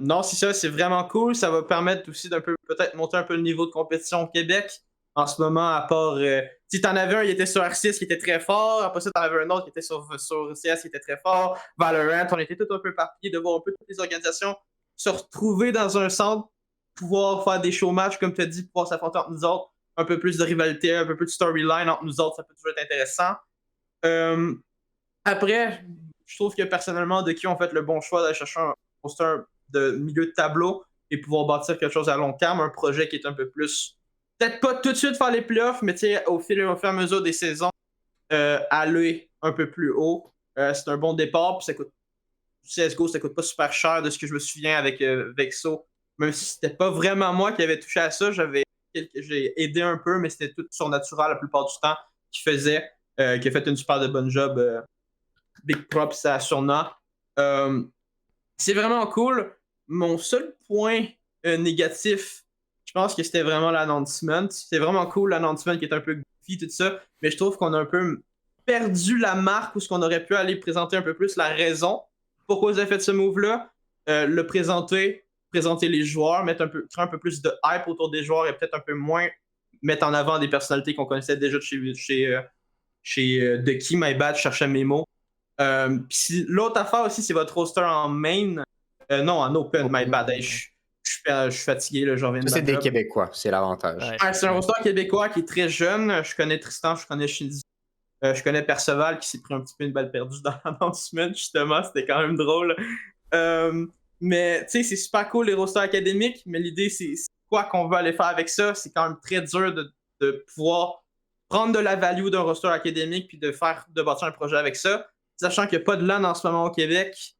non, c'est ça, c'est vraiment cool. Ça va permettre aussi d'un peu, peut-être monter un peu le niveau de compétition au Québec. En ce moment, à part. Si t'en avais un, il était sur R6 qui était très fort. Après ça, t'en avais un autre qui était sur CS qui était très fort. Valorant, on était tout un peu éparpillés de voir un peu toutes les organisations se retrouver dans un centre, pouvoir faire des show matchs, comme tu as dit, pouvoir s'affronter entre nous autres. Un peu plus de rivalité, un peu plus de storyline entre nous autres, ça peut toujours être intéressant. Après, je trouve que personnellement, de qui ont fait le bon choix d'aller chercher un poster de milieu de tableau et pouvoir bâtir quelque chose à long terme, un projet qui est un peu plus. Peut-être pas tout de suite faire les playoffs, mais au fur et à mesure des saisons, aller un peu plus haut. C'est un bon départ, puis ça coûte. CSGO, ça coûte pas super cher de ce que je me souviens avec Vexo. Même si c'était pas vraiment moi qui avais touché à ça, j'ai aidé un peu, mais c'était tout surnaturel la plupart du temps qui a fait une super de bonne job. Big props à Surna. C'est vraiment cool. Mon seul point négatif, je pense que c'était vraiment l'announcement. C'était vraiment cool l'announcement qui est un peu goofy, tout ça, mais je trouve qu'on a un peu perdu la marque où ce qu'on aurait pu aller présenter un peu plus la raison pourquoi vous avez fait ce move-là, le présenter les joueurs, créer un peu plus de hype autour des joueurs et peut-être un peu moins mettre en avant des personnalités qu'on connaissait déjà de chez The Key, My Bad, je cherchais mes mots. L'autre affaire aussi, c'est votre roster en main. Non, en open, my bad. Hey, je suis fatigué, là, je reviens de Ça, c'est ma des job. Québécois, c'est l'avantage. Ouais. C'est un roster québécois qui est très jeune. Je connais Tristan, je connais Shinzi. Je connais Perceval qui s'est pris un petit peu une balle perdue dans l'announcement, justement. C'était quand même drôle. Mais tu sais, c'est super cool les rosters académiques, mais l'idée, c'est quoi qu'on veut aller faire avec ça. C'est quand même très dur de pouvoir prendre de la value d'un roster académique puis de bâtir un projet avec ça. Sachant qu'il n'y a pas de LAN en ce moment au Québec,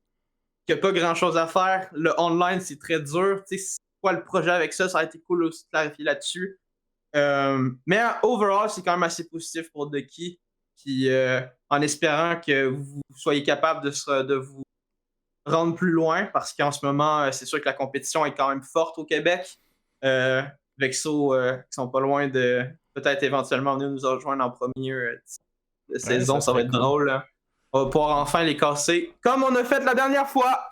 qu'il n'y a pas grand-chose à faire. Le online, c'est très dur. Tu sais, c'est quoi le projet avec ça? Ça a été cool aussi de clarifier là-dessus. Mais overall, c'est quand même assez positif pour Ducky. Puis en espérant que vous soyez capable de vous rendre plus loin, parce qu'en ce moment, c'est sûr que la compétition est quand même forte au Québec. Vexo, qui sont pas loin de peut-être éventuellement venir nous rejoindre en première saison, ça va être cool. drôle. Hein. On va pouvoir enfin les casser, comme on a fait la dernière fois.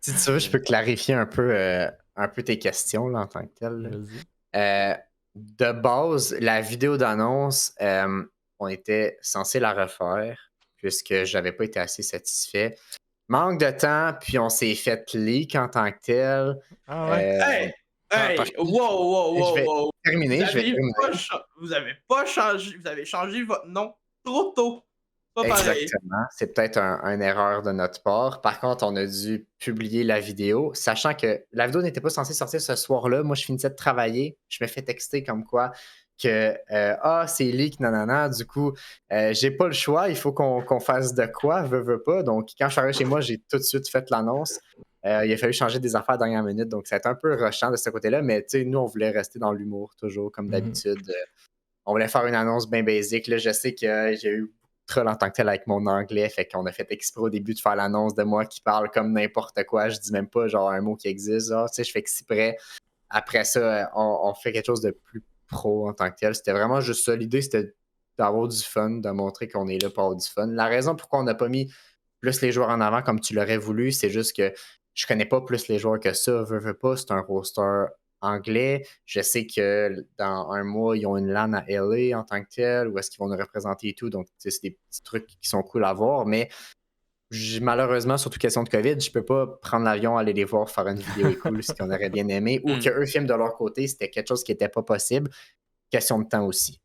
Si tu veux, je peux clarifier un peu tes questions là, en tant que tel. Vas-y. De base, la vidéo d'annonce, on était censé la refaire puisque j'avais pas été assez satisfait. Manque de temps, puis on s'est fait leak en tant que tel. Ah ouais? Wow. Terminer, Vous avez pas changé, vous avez changé votre nom trop tôt. Pas pareil. Exactement. C'est peut-être une erreur de notre part. Par contre, on a dû publier la vidéo, sachant que la vidéo n'était pas censée sortir ce soir-là. Moi, je finissais de travailler. Je me fais texter comme quoi que c'est leak, nanana. Du coup, j'ai pas le choix. Il faut qu'on fasse de quoi, veux pas. Donc, quand je suis arrivé chez moi, j'ai tout de suite fait l'annonce. Il a fallu changer des affaires à la dernière minute. Donc, ça a été un peu rushant de ce côté-là. Mais, tu sais, nous, on voulait rester dans l'humour, toujours, comme d'habitude. On voulait faire une annonce bien basique. Là, je sais que j'ai eu troll en tant que tel avec mon anglais, fait qu'on a fait exprès au début de faire l'annonce de moi qui parle comme n'importe quoi, je dis même pas genre un mot qui existe, genre, tu sais, je fais exprès. après ça, on fait quelque chose de plus pro en tant que tel. C'était vraiment juste ça. L'idée, c'était d'avoir du fun, de montrer qu'on est là pour avoir du fun. La raison pourquoi on n'a pas mis plus les joueurs en avant comme tu l'aurais voulu, c'est juste que je connais pas plus les joueurs que ça. Veux pas, c'est un roster anglais. Je sais que dans un mois, ils ont une LAN à LA en tant que tel, où est-ce qu'ils vont nous représenter et tout. Donc, c'est des petits trucs qui sont cool à voir, mais malheureusement, surtout question de COVID, je peux pas prendre l'avion, aller les voir, faire une vidéo cool, ce qu'on aurait bien aimé, ou qu'eux filment de leur côté, c'était quelque chose qui était pas possible. Question de temps aussi.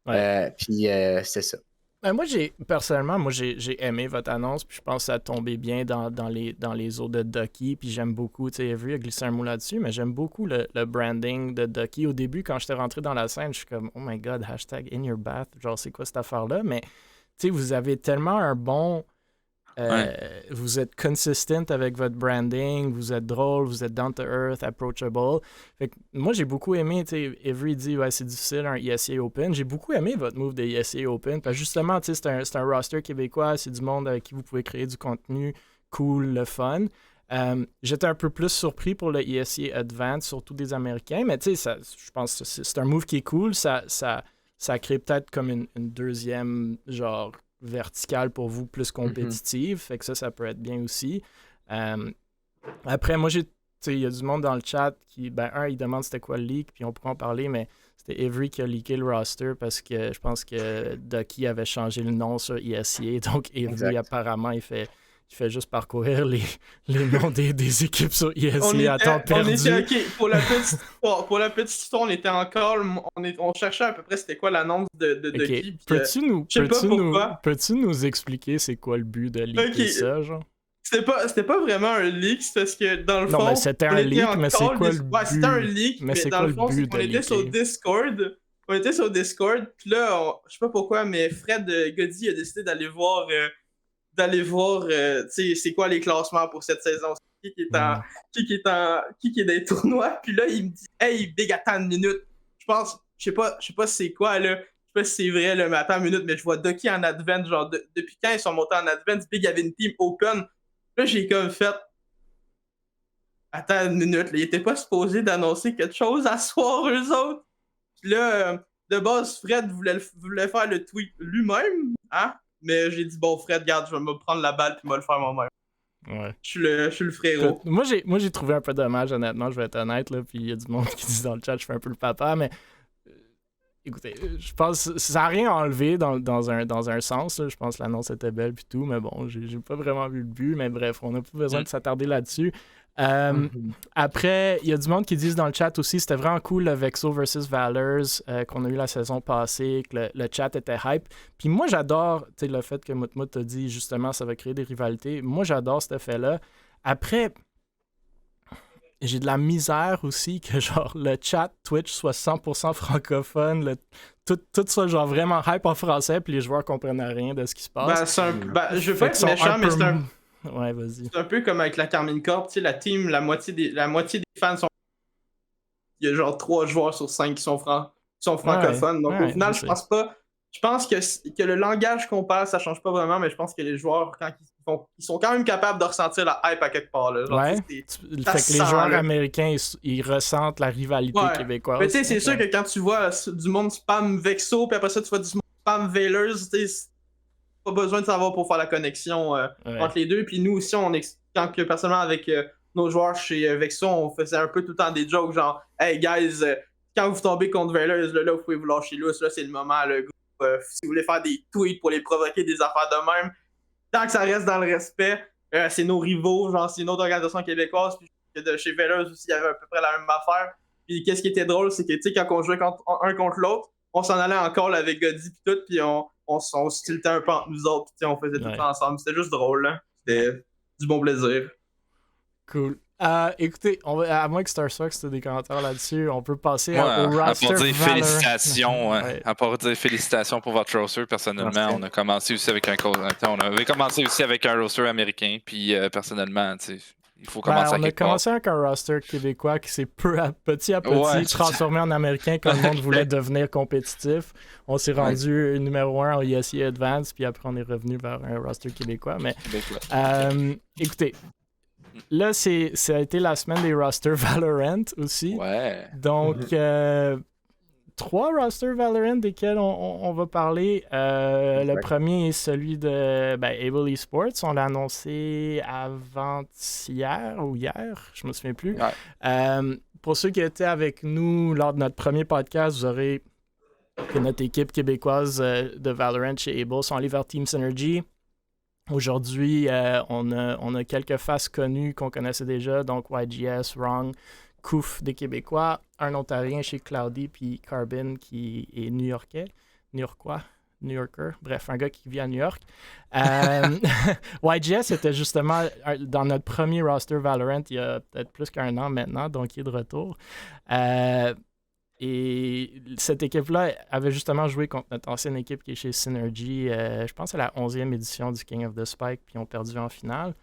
Ouais. Puis c'est ça. Moi, personnellement, j'ai aimé votre annonce, puis je pense que ça a tombé bien dans les eaux de Ducky, puis j'aime beaucoup, tu sais, Avery a glissé un mot là-dessus, mais j'aime beaucoup le branding de Ducky. Au début, quand j'étais rentré dans la scène, je suis comme, oh my god, hashtag in your bath, genre, c'est quoi cette affaire-là? Mais, tu sais, vous avez tellement un bon... Vous êtes consistent avec votre branding, vous êtes drôle, vous êtes down to earth, approachable. Fait que moi, j'ai beaucoup aimé, tu sais, Avery dit, ouais, c'est difficile, un ESEA Open. J'ai beaucoup aimé votre move de ESEA Open, parce que justement, tu sais, c'est un roster québécois, c'est du monde avec qui vous pouvez créer du contenu cool, le fun. J'étais un peu plus surpris pour le ESEA Advance, surtout des Américains, mais tu sais, je pense que c'est un move qui est cool, ça crée peut-être comme une deuxième, genre, verticale pour vous, plus compétitive. Fait que ça peut être bien aussi. Après, moi, il y a du monde dans le chat qui, il demande c'était quoi le leak, puis on pourra en parler, mais c'était Avery qui a leaké le roster parce que je pense que Ducky avait changé le nom sur ESEA. Donc, Avery, apparemment, il fait juste parcourir les noms des équipes sur ESEA à temps perdu. Pour la petite histoire, on était encore... On cherchait à peu près c'était quoi l'annonce de Ducky. Peux-tu nous expliquer c'est quoi le but de leaker ça, genre? C'était pas vraiment un leak, c'est parce que dans le fond... Non, mais c'était un leak, mais c'est quoi le but? Ouais, c'était un leak, mais dans le fond, on était sur Discord. On était sur Discord, puis là, je sais pas pourquoi, mais Fred Goddy a décidé d'aller voir... c'est quoi les classements pour cette saison, qui est dans les tournois, puis là il me dit hey Big, attends une minute, je sais pas c'est quoi là, je sais pas si c'est vrai là, mais attends une minute, mais je vois Ducky en advance, genre depuis quand ils sont montés en advance, Big avait une team open, là j'ai comme fait attends une minute, là, ils étaient pas supposés d'annoncer quelque chose à soir eux autres, puis là de base Fred voulait faire le tweet lui-même, hein. Mais j'ai dit, bon, Fred, regarde, je vais me prendre la balle puis me le faire moi-même. Ouais. Je suis le frérot. Moi, j'ai trouvé un peu dommage, honnêtement, je vais être honnête, là, puis il y a du monde qui dit dans le chat, je fais un peu le papa, mais écoutez, je pense que ça n'a rien enlevé dans un sens, là. Je pense que l'annonce était belle puis tout, mais bon, j'ai pas vraiment vu le but, mais bref, on n'a pas besoin de s'attarder là-dessus. Après, il y a du monde qui disent dans le chat aussi, c'était vraiment cool le Vexo versus Valors qu'on a eu la saison passée, que le chat était hype. Puis moi, j'adore le fait que Moutmout a dit justement ça va créer des rivalités. Moi, j'adore cet effet-là. Après, j'ai de la misère aussi que genre le chat Twitch soit 100% francophone, tout soit genre vraiment hype en français, puis les joueurs comprennent rien de ce qui se passe. Je veux pas être méchant, mais c'est un... Ouais, vas-y. C'est un peu comme avec la Carmine Corp, tu sais, la team, la moitié des fans sont... Il y a genre 3 joueurs sur 5 qui sont francophones. Donc au final, je pense pas... Je pense que le langage qu'on parle, ça change pas vraiment, mais je pense que les joueurs, quand ils sont quand même capables de ressentir la hype à quelque part. Là. Genre, fait que les joueurs américains, ils ressentent la rivalité québécoise. Mais tu sais, c'est sûr que quand tu vois du monde spam Vexo, puis après ça, tu vois du monde spam Valors, tu sais, pas besoin de savoir pour faire la connexion entre les deux. Puis nous aussi, personnellement, avec nos joueurs chez Vexo, on faisait un peu tout le temps des jokes genre « Hey guys, quand vous tombez contre Valors, là, vous pouvez vous lâcher lousse, là, c'est le moment, le groupe. Si vous voulez faire des tweets pour les provoquer des affaires de même, tant que ça reste dans le respect, c'est nos rivaux, genre c'est une autre organisation québécoise, puis de chez Valors aussi, il y avait à peu près la même affaire. Puis qu'est-ce qui était drôle, c'est que tu sais, quand on jouait un contre l'autre, on s'en allait en call avec Goddy puis tout, puis on se tiltait un peu entre nous autres, puis on faisait tout ça ensemble. C'était juste drôle, hein? C'était du bon plaisir. Cool. Écoutez, à moins que StarSox ait des commentaires là-dessus, on peut passer au roster. À part dire félicitations, à part dire félicitations pour votre roster, personnellement, on a commencé aussi avec un roster américain, puis personnellement, il faut commencer on a commencé avec un roster québécois qui s'est petit à petit transformé en américain quand le monde voulait devenir compétitif. On s'est rendu numéro 1 au ESEA Advance, puis après on est revenu vers un roster québécois. Mais écoutez, là, ça a été la semaine des rosters Valorant aussi. Ouais. Donc, 3 rosters Valorant desquels on va parler. Le premier est celui de Able Esports. On l'a annoncé avant-hier ou hier, je me souviens plus. Ouais. Pour ceux qui étaient avec nous lors de notre premier podcast, vous aurez que notre équipe québécoise de Valorant chez Able sont allés vers Team Synergy. Aujourd'hui, on a quelques faces connues qu'on connaissait déjà, donc YGS, Wrong, Kouf des Québécois, un Ontarien chez Cloudy, puis Carbon qui est New-Yorker, bref, un gars qui vit à New York. YGS était justement dans notre premier roster Valorant il y a peut-être plus qu'un an maintenant, donc il est de retour. Et cette équipe-là avait justement joué contre notre ancienne équipe qui est chez Synergy, je pense à la 11e édition du King of the Spike, puis ils ont perdu en finale.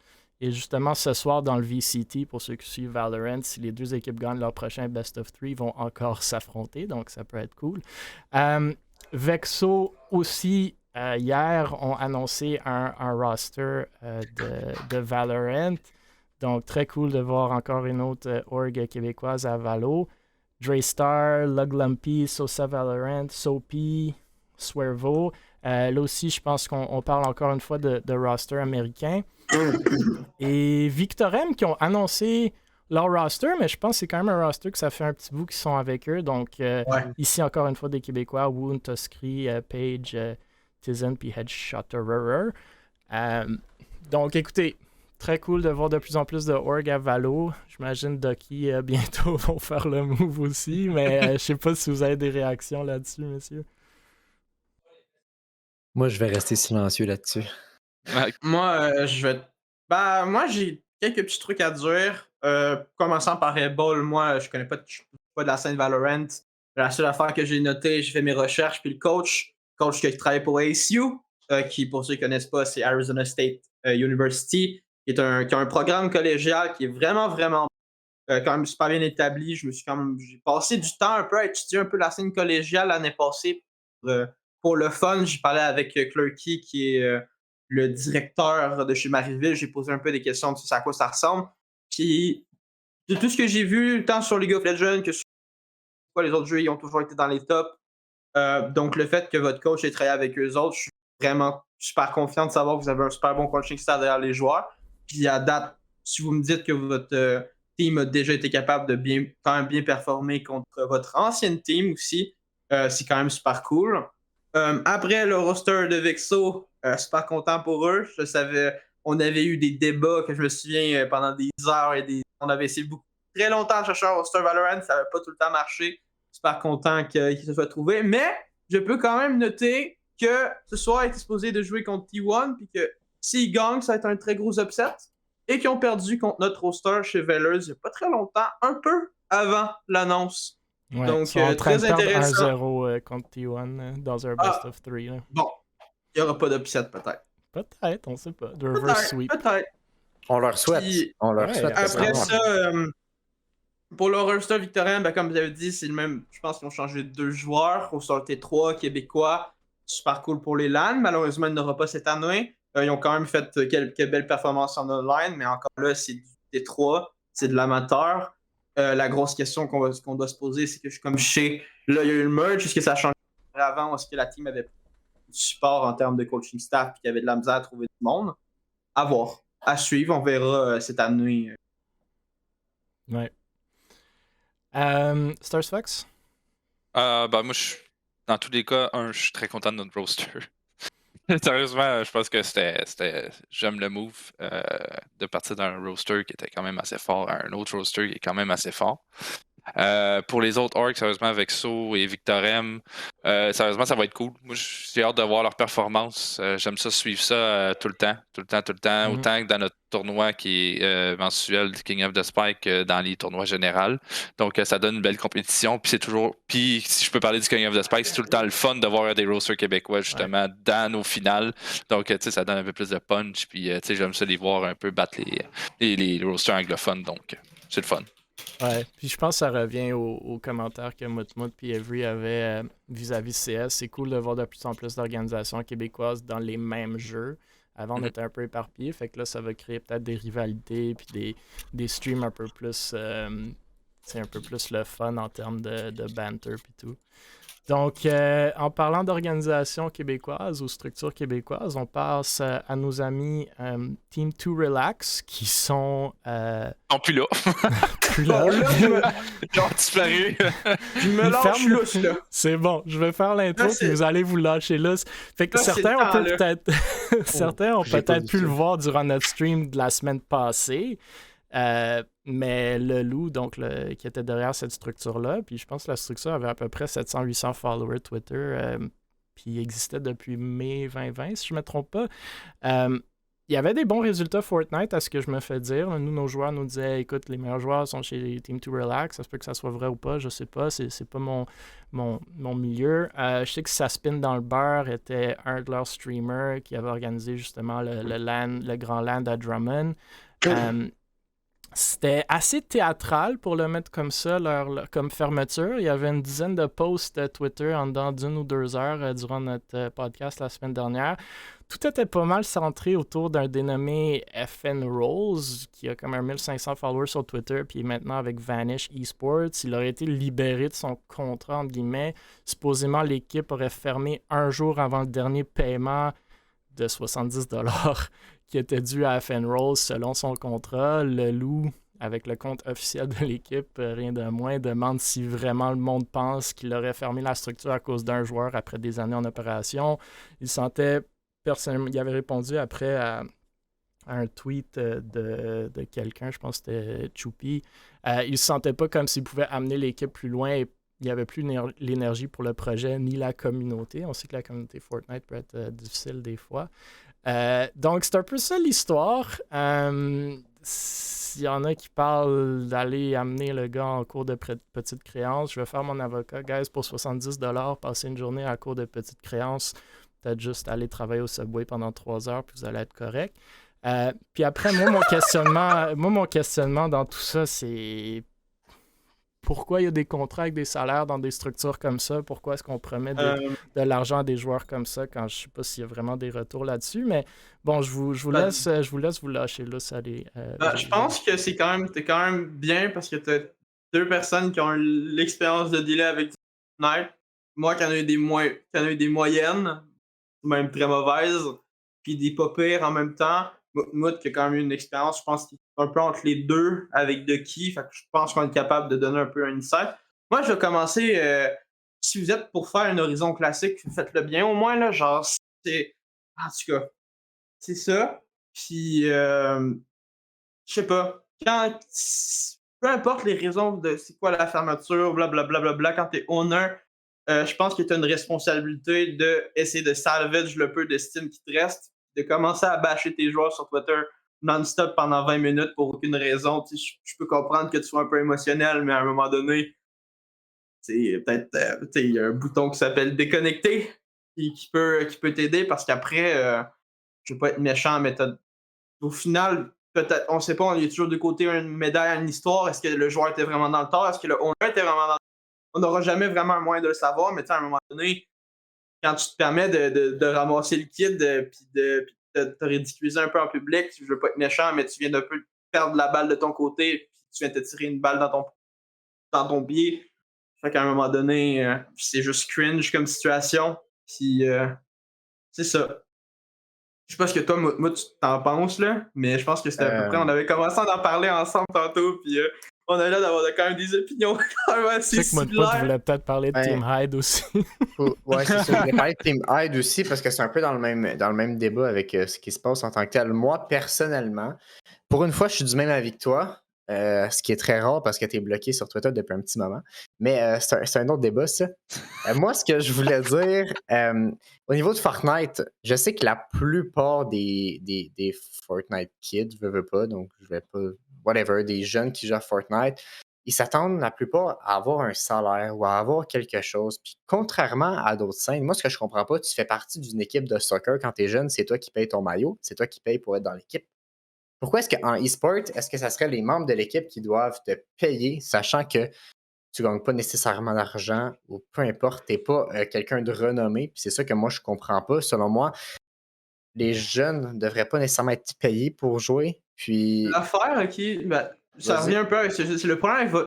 Et justement, ce soir, dans le VCT, pour ceux qui suivent Valorant, si les deux équipes gagnent leur prochain Best of 3, ils vont encore s'affronter, donc ça peut être cool. Vexo aussi, hier, ont annoncé un roster de Valorant. Donc, très cool de voir encore une autre org québécoise à Valo. Draystar, Luglumpy, Sosa Valorant, Soapy, Swervo. Là aussi, je pense qu'on parle encore une fois de roster américain. Et Victorem qui ont annoncé leur roster, mais je pense que c'est quand même un roster que ça fait un petit bout qu'ils sont avec eux. Donc, ici, encore une fois, des Québécois, Woon, Toskri, Page, Tizen, puis Headshotterer. Donc, écoutez, très cool de voir de plus en plus de org à Valo. J'imagine Ducky bientôt vont faire le move aussi, mais je sais pas si vous avez des réactions là-dessus, messieurs. Moi, je vais rester silencieux là-dessus. Moi, moi, j'ai quelques petits trucs à dire. Commençant par Able, moi, je connais pas de la scène Valorant. La seule affaire que j'ai notée, j'ai fait mes recherches, puis le coach qui travaille pour ASU, qui, pour ceux qui connaissent pas, c'est Arizona State University, qui a un programme collégial qui est vraiment, vraiment quand même super bien établi. J'ai passé du temps un peu à étudier un peu la scène collégiale l'année passée pour le fun. J'ai parlé avec Clerky, qui est le directeur de chez Marieville. J'ai posé un peu des questions de à quoi ça ressemble. Puis, de tout ce que j'ai vu, tant sur League of Legends que sur les autres jeux, ils ont toujours été dans les tops. Donc, le fait que votre coach ait travaillé avec eux autres, je suis vraiment super confiant de savoir que vous avez un super bon coaching staff derrière les joueurs. Puis, à date, si vous me dites que votre team a déjà été capable de quand même bien performer contre votre ancienne team aussi, c'est quand même super cool. Après le roster de Vexo, super content pour eux. Je savais, on avait eu des débats que je me souviens pendant des heures on avait essayé très longtemps de chercher un roster Valorant, ça n'avait pas tout le temps marché. Super content qu'il se soit trouvé. Mais je peux quand même noter que ce soir, il était supposé de jouer contre T1, puis que s'ils gagnent, ça va être un très gros upset. Et qu'ils ont perdu contre notre roster chez Veilers il n'y a pas très longtemps, un peu avant l'annonce. Ouais, donc, ils sont en train très de perdre intéressant. 1-0 contre T1 dans un best of 3. Là. Bon, il n'y aura pas d'upset peut-être. Peut-être, on sait pas. De reverse sweep. Peut-être. On leur souhaite. Puis, on leur souhaite. Après ça, pour le roster victorien, comme vous avez dit, c'est le même. Je pense qu'ils ont changé 2 joueurs. Au sorti 3 Québécois. Super cool pour les LAN. Malheureusement, il n'aura pas cette année. Ils ont quand même fait quelques belles performances en online, mais encore là, c'est du T3, c'est de l'amateur. La grosse question qu'on doit se poser, c'est que comme je sais, là, il y a eu le merge. Est-ce que ça a changé avant? Est-ce que la team avait du support en termes de coaching staff et qu'il y avait de la misère à trouver du monde? À voir. À suivre. On verra cette année. Ouais. Stars Fox? Moi, dans tous les cas, je suis très content de notre roster. Sérieusement, je pense que j'aime le move de partir d'un roster qui était quand même assez fort à un autre roster qui est quand même assez fort. Pour les autres orgs, sérieusement, Vexo et Victorem, sérieusement, ça va être cool. Moi, j'ai hâte de voir leur performance. J'aime ça, suivre ça tout le temps. Mm-hmm. Autant que dans notre tournoi qui est mensuel du King of the Spike dans les tournois généraux. Donc, ça donne une belle compétition. Puis, si je peux parler du King of the Spike, c'est tout le temps le fun de voir des rosters québécois, justement, dans nos finales. Donc, ça donne un peu plus de punch. Puis, j'aime ça les voir un peu battre les rosters anglophones. Donc, c'est le fun. Ouais, puis je pense que ça revient aux commentaires que Moutmout et Evry avaient vis-à-vis CS. C'est cool de voir de plus en plus d'organisations québécoises dans les mêmes jeux. Avant, on était un peu éparpillés, fait que là, ça va créer peut-être des rivalités, puis des streams un peu plus, c'est un peu plus le fun en termes de banter, puis tout. Donc, en parlant d'organisation québécoise ou structure québécoise, on passe à nos amis Team 2 Relax qui sont Ils sont plus là. plus là. Bon, là, Ils ont disparu. je me Ils lâche ferment- lousse, là. C'est bon, je vais faire l'intro Là, puis c'est- vous allez vous lâcher là. Fait que Là, c'est certains le ont temps, là. peut-être certains ont j'ai pas peut-être vu pu ça. le voir durant notre stream de la semaine passée. Mais le loup, donc qui était derrière cette structure-là, puis je pense que la structure avait à peu près 700-800 followers Twitter, puis il existait depuis mai 2020, si je ne me trompe pas. Il y avait des bons résultats Fortnite, à ce que je me fais dire. Nous, nos joueurs nous disaient, écoute, les meilleurs joueurs sont chez Team 2 Relax. Ça se peut que ça soit vrai ou pas, je sais pas. C'est pas mon milieu. Je sais que Saspin dans le beurre était un de leurs streamers qui avait organisé justement le grand LAN à Drummond. C'était assez théâtral pour le mettre comme ça, comme fermeture. Il y avait une dizaine de posts Twitter en dedans d'une ou 2 heures durant notre podcast la semaine dernière. Tout était pas mal centré autour d'un dénommé FN Rose, qui a comme 1500 followers sur Twitter, puis maintenant avec Vanish Esports. Il aurait été libéré de son contrat, entre guillemets. Supposément, l'équipe aurait fermé un jour avant le dernier paiement de 70$ qui était dû à FN Rose selon son contrat. Le loup, avec le compte officiel de l'équipe, rien de moins, demande si vraiment le monde pense qu'il aurait fermé la structure à cause d'un joueur après des années en opération. Il sentait personnellement, il avait répondu après à un tweet de quelqu'un, je pense que c'était Choupi. Il se sentait pas comme s'il pouvait amener l'équipe plus loin et il n'y avait plus l'énergie pour le projet ni la communauté. On sait que la communauté Fortnite peut être difficile des fois. Donc, c'est un peu ça l'histoire. S'il y en a qui parlent d'aller amener le gars en cours de petite créance, je vais faire mon avocat. Guys, pour 70$, passer une journée à cours de petite créance, peut-être juste aller travailler au Subway pendant 3 heures, puis vous allez être correct. Puis après, moi, mon questionnement dans tout ça, c'est pourquoi il y a des contrats avec des salaires dans des structures comme ça? Pourquoi est-ce qu'on promet de l'argent à des joueurs comme ça quand je ne sais pas s'il y a vraiment des retours là-dessus? Mais bon, je vous laisse vous lâcher là. Ça je pense que t'es quand même bien parce que t'as 2 personnes qui ont l'expérience de dealer avec Fortnite. Moi, qui en ai eu des moyennes, même très mauvaises, puis des pas pires en même temps. Mout qui a quand même eu une expérience, je pense qu'il est un peu entre les deux avec Ducky. Fait que je pense qu'on est capable de donner un peu un insight. Moi, je vais commencer. Si vous êtes pour faire un horizon classique, faites-le bien au moins, là. Genre, c'est. En tout cas, c'est ça. Puis, je sais pas. Peu importe les raisons de c'est quoi la fermeture, blablabla, quand t'es owner, je pense que tu as une responsabilité d'essayer de salvage le peu d'estime qui te reste, de commencer à bâcher tes joueurs sur Twitter non-stop pendant 20 minutes pour aucune raison. Je peux comprendre que tu sois un peu émotionnel, mais à un moment donné, peut-être il y a un bouton qui s'appelle déconnecter qui peut t'aider parce qu'après, je veux pas être méchant, mais au final, peut-être, on sait pas, on est toujours du côté une médaille à une histoire. Est-ce que le joueur était vraiment dans le tort? Est-ce que le owner était vraiment dans le tort? On n'aura jamais vraiment un moyen de le savoir, mais à un moment donné, quand tu te permets de ramasser le kid puis de te ridiculiser un peu en public, je veux pas être méchant, mais tu viens d'un peu perdre la balle de ton côté puis tu viens de te tirer une balle dans ton pied. Fait qu'à un moment donné, c'est juste cringe comme situation. Puis c'est ça. Je sais pas ce que toi, moi tu t'en penses, là, mais je pense que c'était à peu près. On avait commencé à en parler ensemble tantôt, puis on a l'air d'avoir quand même des opinions quand même assez Je sais que moi, tu similaires. voulais peut-être parler de Ouais. Team Hyde aussi. Ouais, c'est ça. Je voulais parler de Team Hyde aussi parce que c'est un peu dans le même débat avec ce qui se passe en tant que tel. Moi, personnellement, pour une fois, je suis du même avis que toi, ce qui est très rare parce que tu es bloqué sur Twitter depuis un petit moment. Mais c'est un autre débat, ça. Moi, ce que je voulais dire, au niveau de Fortnite, je sais que la plupart des Fortnite kids veulent pas, donc je vais pas. Whatever, des jeunes qui jouent à Fortnite, ils s'attendent la plupart à avoir un salaire ou à avoir quelque chose. Puis contrairement à d'autres scènes, moi, ce que je comprends pas, tu fais partie d'une équipe de soccer quand tu es jeune, c'est toi qui payes ton maillot, c'est toi qui payes pour être dans l'équipe. Pourquoi est-ce qu'en e-sport, est-ce que ça serait les membres de l'équipe qui doivent te payer, sachant que tu gagnes pas nécessairement d'argent ou peu importe, t'es pas quelqu'un de renommé, puis c'est ça que moi je comprends pas. Selon moi, les jeunes ne devraient pas nécessairement être payés pour jouer. Puis. L'affaire, ok, ben, ça revient un peu avec c'est le problème avec votre.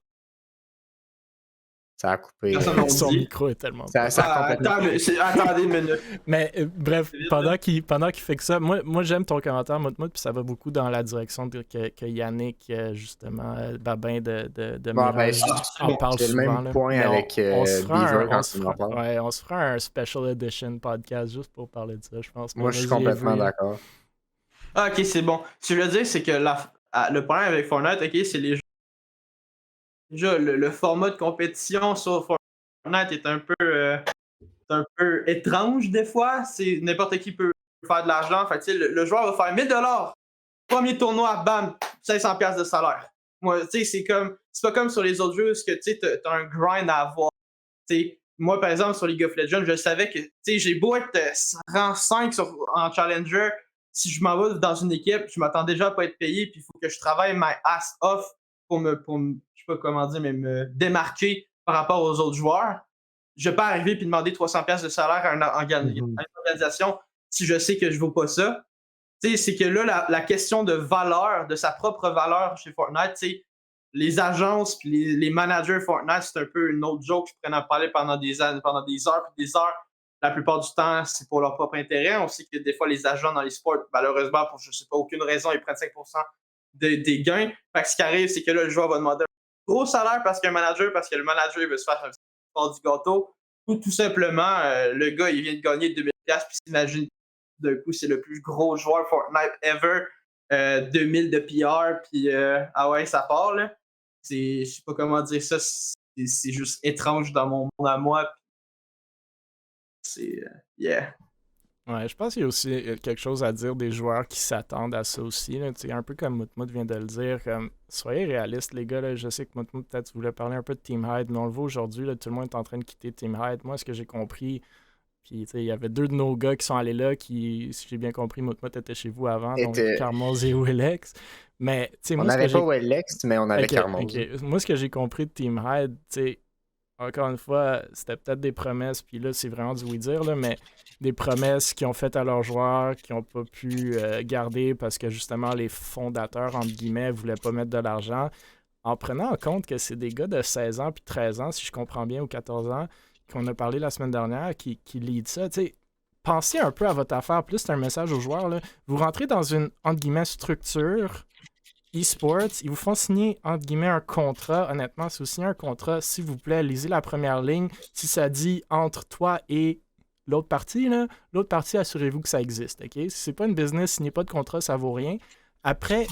Ça a coupé. Personne n'a Son dit. micro est tellement. Ça a complètement. Attendez une minute. Mais bref, C'est vite, pendant qu'il fait que ça, moi j'aime ton commentaire, Moutmout, puis ça va beaucoup dans la direction que Yannick, justement, Babin de Bon, ben, Mirage en parle c'est le souvent. même là. point Mais avec Beaver quand on en parle. Ouais, on se fera un special edition podcast juste pour parler de ça, je pense. Moi, je suis complètement d'accord. Ah, ok, c'est bon. Ce que je veux dire, c'est que le problème avec Fortnite, ok, c'est les jeux. Déjà, le format de compétition sur Fortnite est un peu étrange des fois. C'est n'importe qui peut faire de l'argent. Fait, tu sais, le joueur va faire 1000$. Premier tournoi, bam, 500$ de salaire. Moi, tu sais, c'est pas comme sur les autres jeux, parce que tu sais, t'as un grind à avoir. Tu sais, moi, par exemple, sur League of Legends, je savais que, tu sais, j'ai beau être rang 5 en Challenger, si je m'en vais dans une équipe, je m'attends déjà à pas être payé, puis il faut que je travaille my ass off pour me je sais pas comment dire, mais me démarquer par rapport aux autres joueurs. Je vais pas arriver puis demander 300$ de salaire à une organisation si je sais que je vaux pas ça. Tu sais, c'est que là, la question de valeur, de sa propre valeur chez Fortnite, tu sais, les agences puis les managers Fortnite, c'est un peu une autre joke. Je pourrais en parler pendant des heures puis des heures. La plupart du temps, c'est pour leur propre intérêt. On sait que des fois, les agents dans les sports, malheureusement, pour je sais pas aucune raison, ils prennent 5% des gains. Fait que ce qui arrive, c'est que là, le joueur va demander un gros salaire parce qu'il y a un manager, parce que le manager veut se faire un part du gâteau. Ou tout simplement, le gars, il vient de gagner 2000$, puis s'imagine d'un coup, c'est le plus gros joueur Fortnite ever. 2000 de PR, puis ah ouais, ça part, là. Je sais pas comment dire ça, c'est juste étrange dans mon monde à moi. C'est. Yeah. Ouais, je pense qu'il y a aussi quelque chose à dire des joueurs qui s'attendent à ça aussi. Là. Un peu comme Moutmout vient de le dire. Soyez réalistes, les gars. Là, je sais que Moutmout, peut-être, tu voulais parler un peu de Team Hyde, mais on le voit aujourd'hui. Là, tout le monde est en train de quitter Team Hyde. Moi, ce que j'ai compris, puis il y avait 2 de nos gars qui sont allés là, qui, si j'ai bien compris, Moutmout était chez vous avant, donc Carmoz et Willex. Mais, moi, on n'avait pas Willex, mais on avait Carmoz. Okay. Moi, ce que j'ai compris de Team Hyde, encore une fois, c'était peut-être des promesses, puis là, c'est vraiment du oui-dire, là, mais des promesses qu'ils ont faites à leurs joueurs, qu'ils n'ont pas pu garder parce que, justement, les fondateurs, entre guillemets, ne voulaient pas mettre de l'argent. En prenant en compte que c'est des gars de 16 ans puis 13 ans, si je comprends bien, ou 14 ans, qu'on a parlé la semaine dernière, qui lead ça, pensez un peu à votre affaire. Plus, c'est un message aux joueurs, là. Vous rentrez dans une, entre guillemets, structure e-sports, ils vous font signer, entre guillemets, un contrat. Honnêtement, si vous signez un contrat, s'il vous plaît, lisez la première ligne. Si ça dit entre toi et l'autre partie, assurez-vous que ça existe. OK? Si c'est pas une business, signez pas de contrat, ça vaut rien. Après,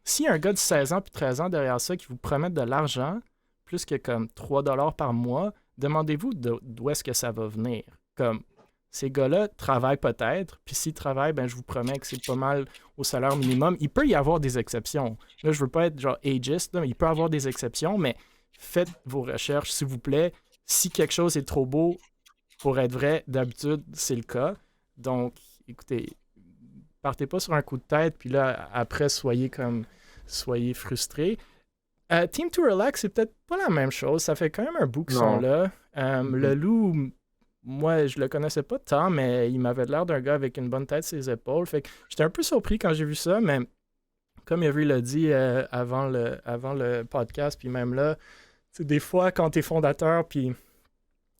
s'il y a un gars de 16 ans puis 13 ans derrière ça qui vous promet de l'argent, plus que comme 3$ par mois, demandez-vous d'où est-ce que ça va venir. Comme, ces gars-là travaillent peut-être, puis s'ils travaillent, ben je vous promets que c'est pas mal au salaire minimum. Il peut y avoir des exceptions. Là, je veux pas être genre ageist, là, mais il peut y avoir des exceptions, mais faites vos recherches, s'il vous plaît. Si quelque chose est trop beau pour être vrai, d'habitude, c'est le cas. Donc, écoutez, partez pas sur un coup de tête, puis là, après, soyez frustrés. Team to Relax, c'est peut-être pas la même chose. Ça fait quand même un bout qu'ils sont là. Le loup... Moi, je le connaissais pas tant, mais il m'avait l'air d'un gars avec une bonne tête sur ses épaules. Fait que j'étais un peu surpris quand j'ai vu ça, mais comme Avery l'a dit avant le podcast, puis même là, des fois, quand t'es fondateur, puis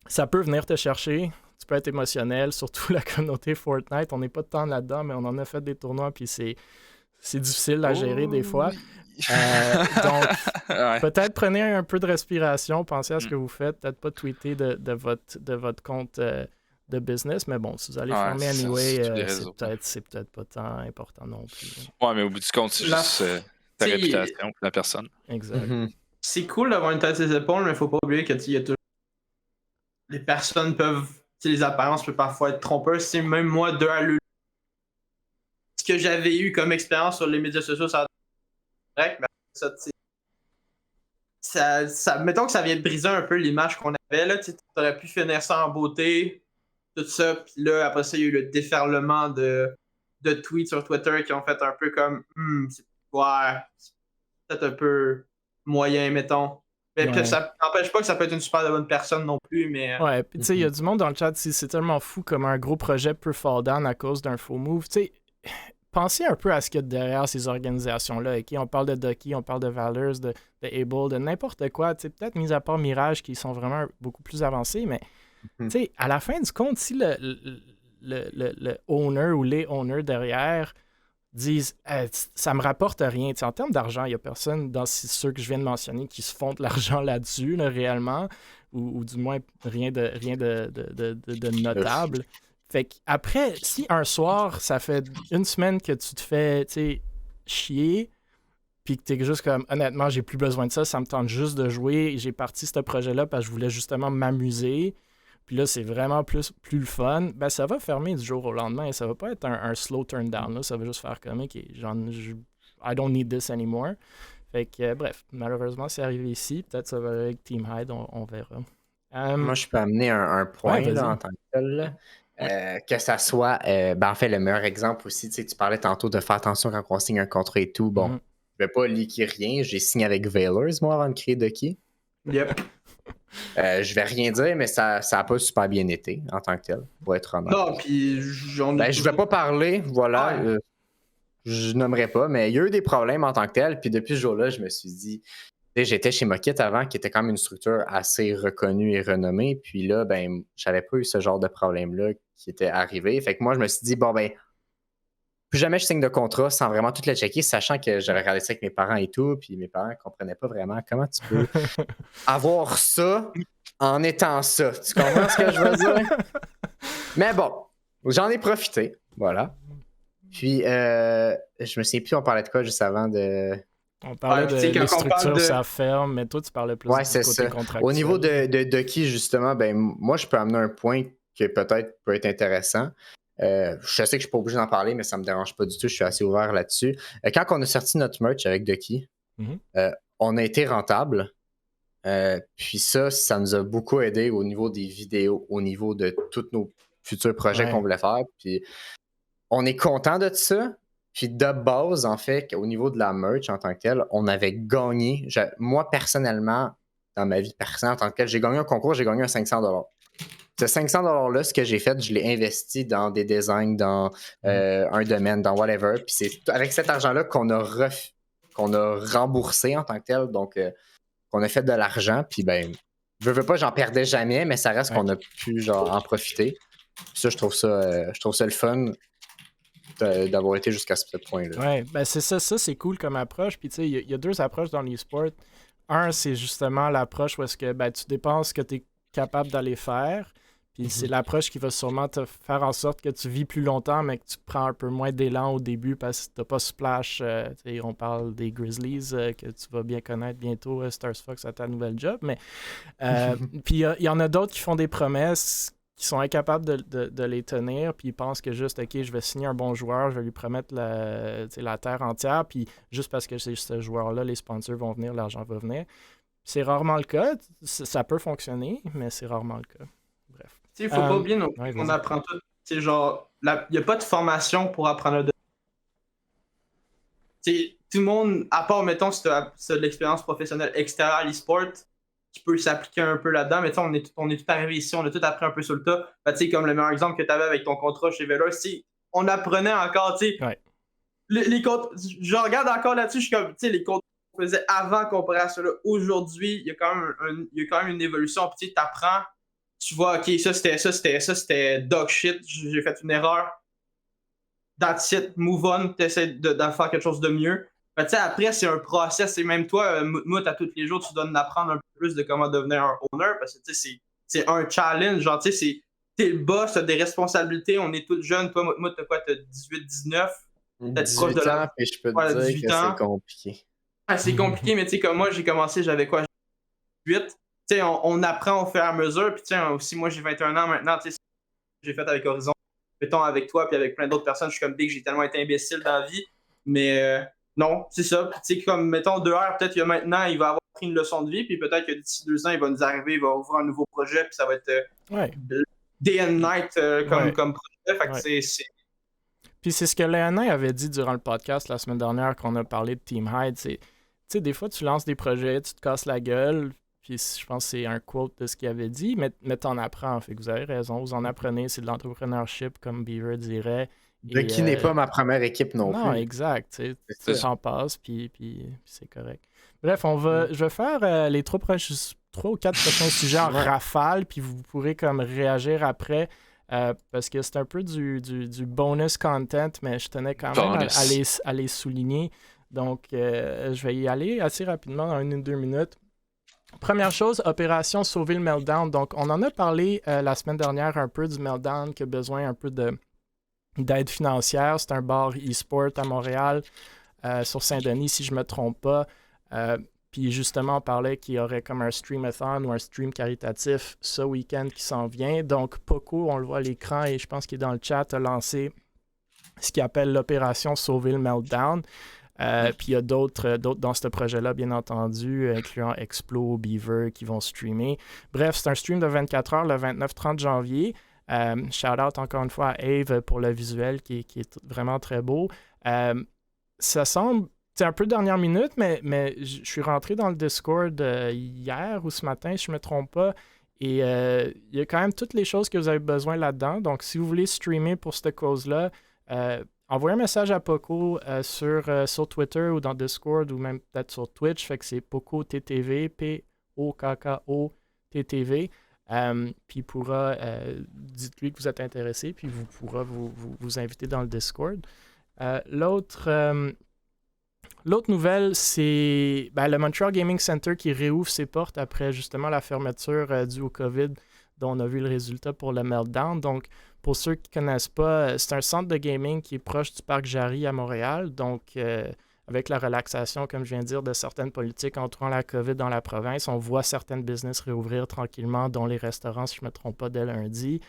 ça peut venir te chercher, tu peux être émotionnel, surtout la communauté Fortnite. On n'est pas de temps là-dedans, mais on en a fait des tournois, puis c'est difficile à gérer des fois. Donc, peut-être prenez un peu de respiration, pensez à ce que vous faites, peut-être pas tweeter de votre compte de business, mais bon, si vous allez fermer anyway, c'est peut-être pas tant important non plus. Ouais, mais au bout du compte, c'est juste ta réputation pour la personne. Exact. C'est cool d'avoir une tête sur les épaules, mais il faut pas oublier que y a toujours... les personnes peuvent, les apparences peuvent parfois être trompeuses. C'est même moi, ce que j'avais eu comme expérience sur les médias sociaux, ça mettons que ça vient de briser un peu l'image qu'on avait. Là, tu aurais pu finir ça en beauté, tout ça, puis là, après ça, il y a eu le déferlement de tweets sur Twitter qui ont fait un peu comme c'est peut-être un peu moyen, mettons. Mais ça n'empêche pas que ça peut être une super bonne personne non plus, mais... Ouais, puis tu sais, il y a du monde dans le chat, c'est tellement fou comme un gros projet peut fall down à cause d'un faux move. Tu sais, pensez un peu à ce qu'il y a derrière ces organisations-là. Okay? On parle de Ducky, on parle de Valors, de Able, de n'importe quoi. Peut-être mis à part Mirage qui sont vraiment beaucoup plus avancés, mais à la fin du compte, si le owner ou les owners derrière disent ça me rapporte rien. En termes d'argent, il n'y a personne dans ceux que je viens de mentionner qui se font de l'argent là-dessus, là, réellement, ou du moins rien de notable. Fait qu'après, si un soir, ça fait une semaine que tu te fais chier, puis que t'es juste comme, honnêtement, j'ai plus besoin de ça me tente juste de jouer, j'ai parti ce projet-là parce que je voulais justement m'amuser, puis là, c'est vraiment plus le fun, ben ça va fermer du jour au lendemain, ça va pas être un slow turn down, là, ça va juste faire comme, OK, I don't need this anymore. Fait que, bref, malheureusement, c'est arrivé ici, peut-être ça va avec Team Hyde, on verra. Moi, je peux amener un point là, en tant que tel, que ça soit, en fait, le meilleur exemple aussi, tu parlais tantôt de faire attention quand on signe un contrat et tout, bon, je vais pas liquer rien, j'ai signé avec Valors, moi, avant de créer Ducky. Yep. Je vais rien dire, mais ça a pas super bien été en tant que tel, pour être honnête. Non, puis je vais pas parler, voilà. Ouais. Je nommerai pas, mais il y a eu des problèmes en tant que tel. Puis depuis ce jour-là, je me suis dit, j'étais chez Mockit avant, qui était quand même une structure assez reconnue et renommée. Puis là, j'avais pas eu ce genre de problème-là qui était arrivé. Fait que moi, je me suis dit, plus jamais je signe de contrat sans vraiment tout le checker, sachant que j'avais regardé ça avec mes parents et tout, puis mes parents comprenaient pas vraiment comment tu peux avoir ça en étant ça. Tu comprends ce que je veux dire? Mais bon, j'en ai profité, voilà. Puis, je me souviens plus, on parlait de quoi juste avant de... On parlait de les structures, ça ferme, mais toi, tu parlais plus du côté contractuel. Au niveau de Ducky, justement, moi, je peux amener un point qui peut-être peut être intéressant. Je sais que je ne suis pas obligé d'en parler, mais ça ne me dérange pas du tout. Je suis assez ouvert là-dessus. Quand on a sorti notre merch avec Ducky, on a été rentable. Puis ça nous a beaucoup aidé au niveau des vidéos, au niveau de tous nos futurs projets qu'on voulait faire. Puis on est content de ça. Puis de base, en fait, au niveau de la merch en tant que tel, on avait gagné. Moi, personnellement, dans ma vie personnelle en tant que tel, j'ai gagné un concours, j'ai gagné un 500$. Ce 500$-là, ce que j'ai fait, je l'ai investi dans des designs, dans un domaine, dans whatever. Puis c'est avec cet argent-là qu'on a remboursé en tant que tel. Donc, qu'on a fait de l'argent. Puis, je veux pas, j'en perdais jamais, mais ça reste qu'on a pu en profiter. Puis ça, je trouve ça le fun d'avoir été jusqu'à ce point-là. Oui, c'est ça, c'est cool comme approche. Puis, tu sais, il y a deux approches dans l'e-sport. Un, c'est justement l'approche où est-ce que tu dépenses ce que tu es capable d'aller faire. Puis c'est l'approche qui va sûrement te faire en sorte que tu vis plus longtemps, mais que tu prends un peu moins d'élan au début parce que tu n'as pas splash. On parle des Grizzlies que tu vas bien connaître bientôt, Stars Fox à ta nouvelle job. Mais puis il y en a d'autres qui font des promesses qui sont incapables de les tenir, puis ils pensent que juste, OK, je vais signer un bon joueur, je vais lui promettre la terre entière, puis juste parce que c'est ce joueur-là, les sponsors vont venir, l'argent va venir. C'est rarement le cas. Ça peut fonctionner, mais c'est rarement le cas. Bref. Il ne faut pas oublier qu'on apprend tout. Il n'y a pas de formation pour apprendre de. Tout le monde, à part, mettons, si tu as de l'expérience professionnelle extérieure à l'e-sport, qui peut s'appliquer un peu là-dedans, mais on est tout arrivé ici, on a tout appris un peu sur le tas. Comme le meilleur exemple que tu avais avec ton contrat chez Valors, on apprenait encore, je regarde encore là-dessus, je suis comme, les contrats qu'on faisait avant comparé à ceux-là, aujourd'hui, il y a quand même une évolution, puis tu apprends, tu vois, OK, ça c'était dog shit, j'ai fait une erreur, that's it, move on, tu essaies de faire quelque chose de mieux. Après, c'est un process, et même toi, Mout, à tous les jours, tu dois en apprendre un peu plus de comment devenir un owner, parce que c'est un challenge, t'es le boss, t'as des responsabilités, on est tous jeunes, toi, Mout, t'as quoi, t'as 18, 19? 18 ans, et je peux te dire que c'est compliqué. C'est compliqué, mais comme moi, j'ai commencé, j'avais quoi, 18? On apprend au fur et à mesure, puis aussi, moi, j'ai 21 ans maintenant, j'ai fait avec Horizon, mettons, avec toi, puis avec plein d'autres personnes, je suis comme Big, j'ai tellement été imbécile dans la vie, mais... non, c'est ça. Comme, mettons, 2R, peut-être que maintenant, il va avoir pris une leçon de vie, puis peut-être que d'ici 2 ans, il va nous arriver, il va ouvrir un nouveau projet, puis ça va être Day and Night comme projet. Fait que c'est... Puis c'est ce que Léonin avait dit durant le podcast la semaine dernière qu'on a parlé de Team Hyde. C'est, des fois, tu lances des projets, tu te casses la gueule, Puis je pense que c'est un quote de ce qu'il avait dit, mais t'en apprends. Fait que vous avez raison, vous en apprenez. C'est de l'entrepreneurship, comme Beaver dirait. De Et, qui n'est pas ma première équipe non non, plus. exact. Tu sais, C'est ça ça. s'en passe, puis c'est correct. Bref, je vais faire les 3 ou 4 prochains sujets en Ouais. rafale, puis vous pourrez comme réagir après, parce que c'est un peu du bonus content, mais je tenais quand même Bonus. à les souligner. Donc, je vais y aller assez rapidement, en 1 ou 2 minutes. Première chose, opération Sauver le Meltdown. Donc, on en a parlé la semaine dernière un peu du Meltdown qui a besoin un peu d'aide financière. C'est un bar e-sport à Montréal, sur Saint-Denis, si je ne me trompe pas. Puis justement, on parlait qu'il y aurait comme un streamathon ou un stream caritatif ce week-end qui s'en vient. Donc, Poco, on le voit à l'écran et je pense qu'il est dans le chat, a lancé ce qu'il appelle l'opération Sauver le Meltdown. Puis il y a d'autres dans ce projet-là, bien entendu, incluant Explo, Beaver, qui vont streamer. Bref, c'est un stream de 24 heures le 29-30 janvier. Shout-out encore une fois à Ave pour le visuel qui est vraiment très beau. Ça semble, c'est un peu dernière minute, mais je suis rentré dans le Discord hier ou ce matin, si je ne me trompe pas. Et il y a quand même toutes les choses que vous avez besoin là-dedans. Donc, si vous voulez streamer pour cette cause-là, envoyez un message à Poco sur Twitter ou dans Discord ou même peut-être sur Twitch. Fait que c'est Poco TTV, P-O-K-K-O-T-T-V. Puis il pourra, dites-lui que vous êtes intéressé, puis vous pourra vous inviter dans le Discord. L'autre nouvelle, c'est le Montreal Gaming Center qui réouvre ses portes après justement la fermeture due au COVID, dont on a vu le résultat pour le Meltdown. Donc, pour ceux qui ne connaissent pas, c'est un centre de gaming qui est proche du parc Jarry à Montréal. Donc, avec la relaxation, comme je viens de dire, de certaines politiques entourant la COVID dans la province, on voit certaines business réouvrir tranquillement, dont les restaurants, si je ne me trompe pas, dès lundi.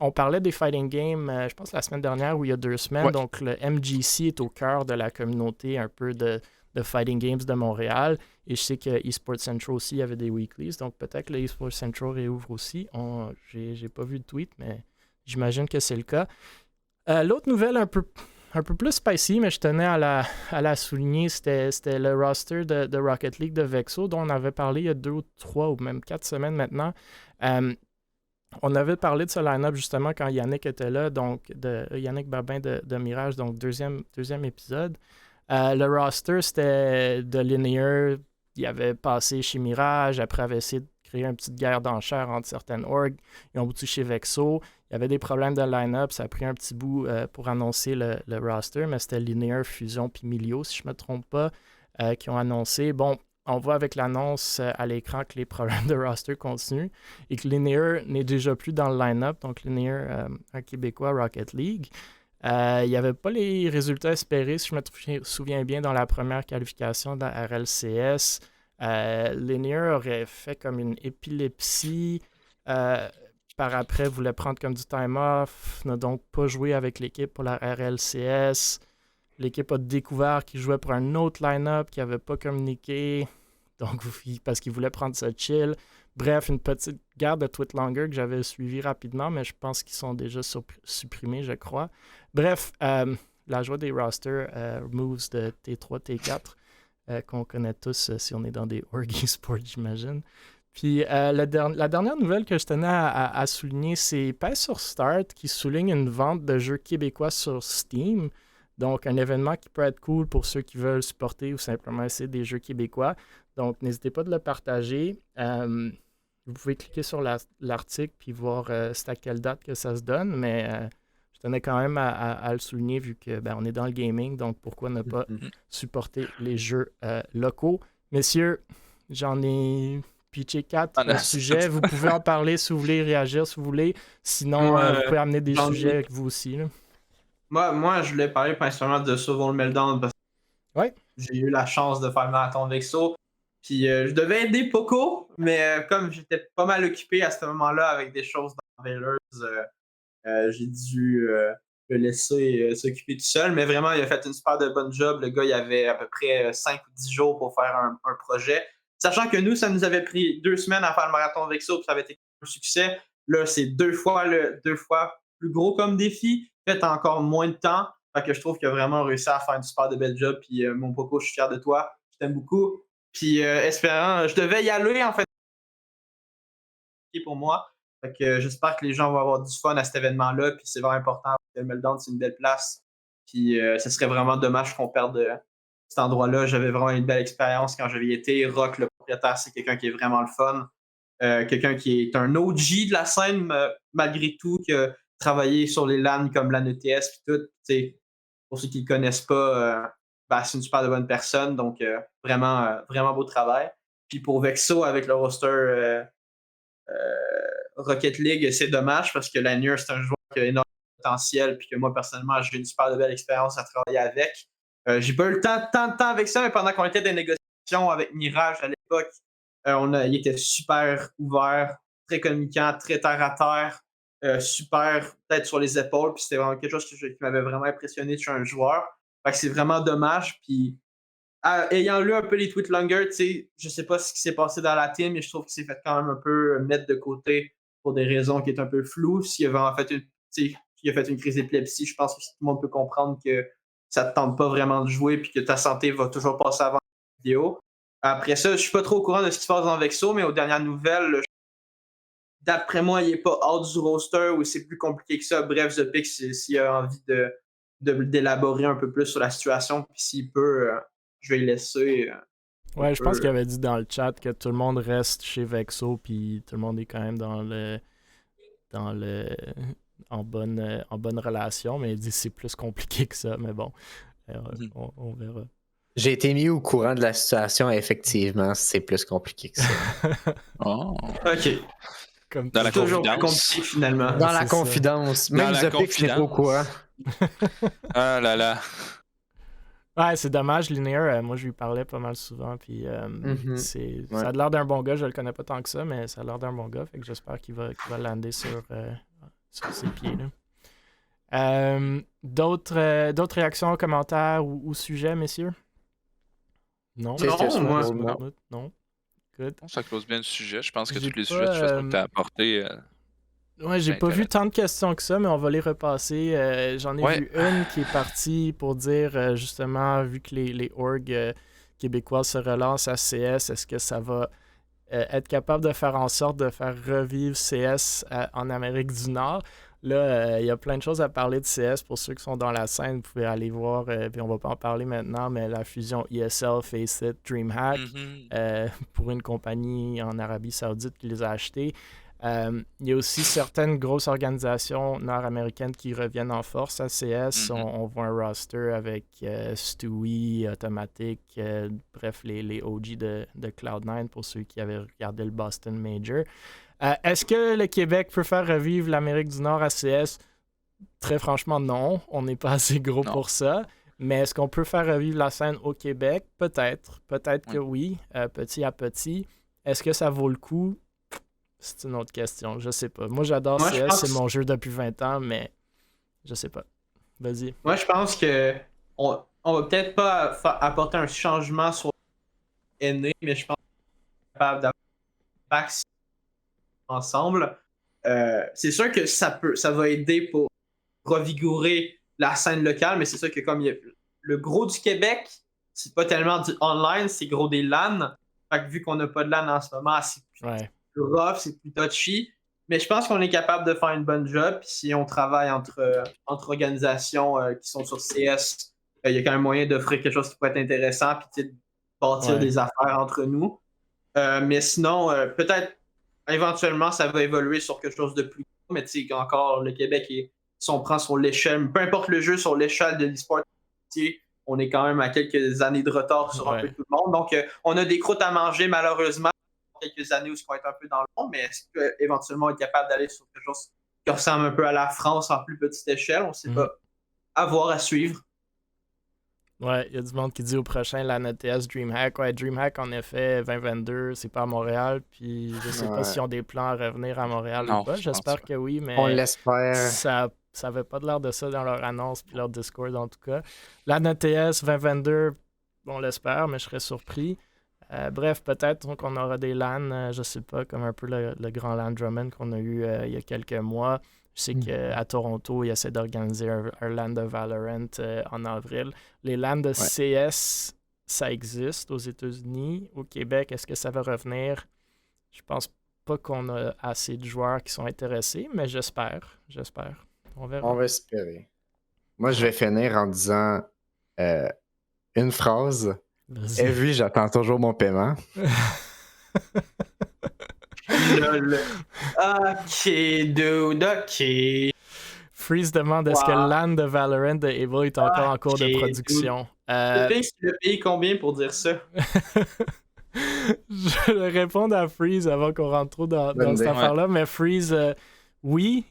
On parlait des fighting games, je pense la semaine dernière ou il y a 2 semaines. Ouais. Donc, le MGC est au cœur de la communauté un peu de fighting games de Montréal. Et je sais que eSports Central aussi, il y avait des weeklies. Donc, peut-être que le eSports Central réouvre aussi. J'ai pas vu de tweet, mais j'imagine que c'est le cas. L'autre nouvelle un peu plus spicy, mais je tenais à la souligner, c'était le roster de Rocket League de Vexo, dont on avait parlé il y a 2 ou 3 ou même 4 semaines maintenant. On avait parlé de ce line-up justement quand Yannick était là, donc de Yannick Babin de Mirage, donc deuxième épisode. Le roster, c'était de Linear. Il avait passé chez Mirage, après avait essayé de créer une petite guerre d'enchères entre certaines orgs. Ils ont bouti chez Vexo. Il y avait des problèmes de line-up. Ça a pris un petit bout pour annoncer le roster, mais c'était Linear, Fusion puis Milio, si je ne me trompe pas, qui ont annoncé. Bon, on voit avec l'annonce à l'écran que les problèmes de roster continuent et que Linear n'est déjà plus dans le line-up. Donc, Linear, un Québécois, Rocket League. Il n'y avait pas les résultats espérés, si je me souviens bien, dans la première qualification de la RLCS. Linear aurait fait comme une épilepsie. Par après, voulait prendre comme du time off. N'a donc pas joué avec l'équipe pour la RLCS. L'équipe a découvert qu'il jouait pour un autre line-up qui n'avait pas communiqué, donc parce qu'il voulait prendre ça chill. Bref, une petite guerre de tweet longer que j'avais suivi rapidement, mais je pense qu'ils sont déjà supprimés, je crois. Bref, la joie des rosters moves de T3, T4, qu'on connaît tous si on est dans des org e-sports, j'imagine. Puis la dernière nouvelle que je tenais à souligner, c'est PES sur Start qui souligne une vente de jeux québécois sur Steam. Donc, un événement qui peut être cool pour ceux qui veulent supporter ou simplement essayer des jeux québécois. Donc, n'hésitez pas de le partager. Vous pouvez cliquer sur l'article puis voir c'est à quelle date que ça se donne. Mais je tenais quand même à le souligner vu que on est dans le gaming. Donc, pourquoi ne pas supporter les jeux locaux? Messieurs, j'en ai pitché 4 sujets. Vous pouvez en parler si vous voulez, réagir si vous voulez. Sinon, vous pouvez amener des sujets avec vous aussi. Là. Moi, je voulais parler principalement de Sauver le Meltdown parce que Ouais. j'ai eu la chance de faire le marathon Vexo. Puis je devais aider Poco, mais comme j'étais pas mal occupé à ce moment-là avec des choses dans Veilers, j'ai dû le laisser s'occuper tout seul. Mais vraiment, il a fait une super de bonne job. Le gars, il avait à peu près 5 ou 10 jours pour faire un projet. Sachant que nous, ça nous avait pris 2 semaines à faire le marathon Vexo, puis ça avait été un succès. Là, c'est 2 fois plus gros comme défi, fait encore moins de temps. Fait que je trouve qu'il a vraiment réussi à faire une super de belle job. Puis mon Poco, je suis fier de toi. Je t'aime beaucoup. Puis espérant, je devais y aller en fait pour moi. Fait que j'espère que les gens vont avoir du fun à cet événement-là. Puis c'est vraiment important parce que le Meltdown, c'est une belle place. Puis ce serait vraiment dommage qu'on perde cet endroit-là. J'avais vraiment une belle expérience quand j'avais été. Rock, le propriétaire, c'est quelqu'un qui est vraiment le fun. Quelqu'un qui est un OG de la scène, malgré tout, qui a travaillé sur les LAN comme LAN ETS et tout. T'sais, pour ceux qui ne le connaissent pas, c'est une super de bonne personne. Donc, vraiment beau travail. Puis pour Vexo, avec le roster Rocket League, c'est dommage parce que Lanier, c'est un joueur qui a énormément de potentiel. Puis que moi, personnellement, j'ai eu une super de belle expérience à travailler avec. J'ai pas eu tant de temps avec ça, mais pendant qu'on était dans des négociations avec Mirage à l'époque, il était super ouvert, très communicant, très terre à terre, super tête sur les épaules. Puis c'était vraiment quelque chose qui m'avait vraiment impressionné chez un joueur. Fait que c'est vraiment dommage. Puis ayant lu un peu les tweets Longer, je sais pas ce qui s'est passé dans la team, mais je trouve qu'il s'est fait quand même un peu mettre de côté pour des raisons qui est un peu floues. S'il avait en fait il a fait une crise d'épilepsie, je pense que tout le monde peut comprendre que ça te tente pas vraiment de jouer puis que ta santé va toujours passer avant la vidéo. Après ça, je suis pas trop au courant de ce qui se passe dans Vexo, mais aux dernières nouvelles, d'après moi, il est pas hors du roster ou c'est plus compliqué que ça. Bref, The Pick, s'il a envie d'élaborer un peu plus sur la situation, puis s'il peut, je vais le laisser. Ouais, je pense qu'il avait dit dans le chat que tout le monde reste chez Vexo, puis tout le monde est quand même en bonne relation, mais il dit que c'est plus compliqué que ça, mais bon, on verra. J'ai été mis au courant de la situation, et effectivement, c'est plus compliqué que ça. Oh. OK. Comme Dans la toujours confidence. plus compliqué finalement. Dans la c'est confidence. Dans Même la The Pix n'est pas au courant. Ah là là. Ouais, c'est dommage, Linear. Moi, je lui parlais pas mal souvent. Puis, ça a l'air d'un bon gars. Je le connais pas tant que ça, mais ça a l'air d'un bon gars. Fait que j'espère qu'il va lander sur ses pieds. Là. D'autres réactions, commentaires ou sujets, messieurs? Non. Non. Good. Ça close bien le sujet. Je pense que J'ai tous les pas, sujets de toute façon que tu as apportés. Ouais, j'ai pas vu tant de questions que ça, mais on va les repasser. J'en ai vu une qui est partie pour dire, justement, vu que les orgs québécois se relancent à CS, est-ce que ça va être capable de faire en sorte de faire revivre CS en Amérique du Nord? Là, il y a plein de choses à parler de CS. Pour ceux qui sont dans la scène, vous pouvez aller voir, puis on va pas en parler maintenant, mais la fusion ESL, Faceit, DreamHack, pour une compagnie en Arabie Saoudite qui les a achetés. Il y a aussi certaines grosses organisations nord-américaines qui reviennent en force à CS. On voit un roster avec Stewie, Automatic, bref, les OG de Cloud9 pour ceux qui avaient regardé le Boston Major. Est-ce que le Québec peut faire revivre l'Amérique du Nord à CS? Très franchement, non. On n'est pas assez gros pour ça. Mais est-ce qu'on peut faire revivre la scène au Québec? Peut-être. Peut-être que oui, petit à petit. Est-ce que ça vaut le coup? C'est une autre question. Je sais pas. Moi, j'adore CS. C'est mon jeu depuis 20 ans, mais je sais pas. Vas-y. Moi, je pense que on va peut-être pas apporter un changement sur NA, mais je pense qu'on est capable d'avoir un impact ensemble. C'est sûr que ça va aider pour revigorer la scène locale, mais c'est sûr que comme le gros du Québec, c'est pas tellement du online, c'est gros des LAN. Fait que vu qu'on n'a pas de LAN en ce moment, c'est plus rough, c'est plus touchy. Mais je pense qu'on est capable de faire une bonne job. Puis si on travaille entre organisations qui sont sur CS, il y a quand même moyen d'offrir quelque chose qui pourrait être intéressant, puis de bâtir des affaires entre nous. Mais sinon, peut-être éventuellement, ça va évoluer sur quelque chose de plus gros. Mais tu sais, encore, le Québec, si on prend sur l'échelle, peu importe le jeu, sur l'échelle de l'e-sport, on est quand même à quelques années de retard sur un peu tout le monde. Donc, on a des croûtes à manger, malheureusement, quelques années où ça va être un peu dans le monde, mais est-ce qu'éventuellement, on est capable d'aller sur quelque chose qui ressemble un peu à la France en plus petite échelle? On ne sait pas. À voir, à suivre. Ouais, il y a du monde qui dit au prochain LAN ETS DreamHack. Ouais, DreamHack, en effet, 2022, c'est pas à Montréal. Puis je sais pas s'ils ont des plans à revenir à Montréal ou pas. J'espère que oui, mais on l'espère. Ça avait pas de l'air de ça dans leur annonce puis leur Discord, en tout cas. LAN ETS 2022, on l'espère, mais je serais surpris. Bref, peut-être qu'on aura des LAN, je sais pas, comme un peu le grand LAN Drummond qu'on a eu il y a quelques mois. Je sais qu'à Toronto, ils essaient d'organiser un LAN de Valorant en avril. Les LAN de CS, ça existe aux États-Unis. Au Québec, est-ce que ça va revenir? Je pense pas qu'on a assez de joueurs qui sont intéressés, mais j'espère. On verra. On va espérer. Moi, je vais finir en disant une phrase. Vas-y. Every, j'attends toujours mon paiement. Lol. Ok, dude, ok. Freeze demande est-ce que Wow. l'AN de Valorant de Able est encore en cours de Ok, production? Le pays combien pour dire ça? Je vais répondre à Freeze avant qu'on rentre trop dans Bonne cette idée. affaire-là, mais Freeze, oui,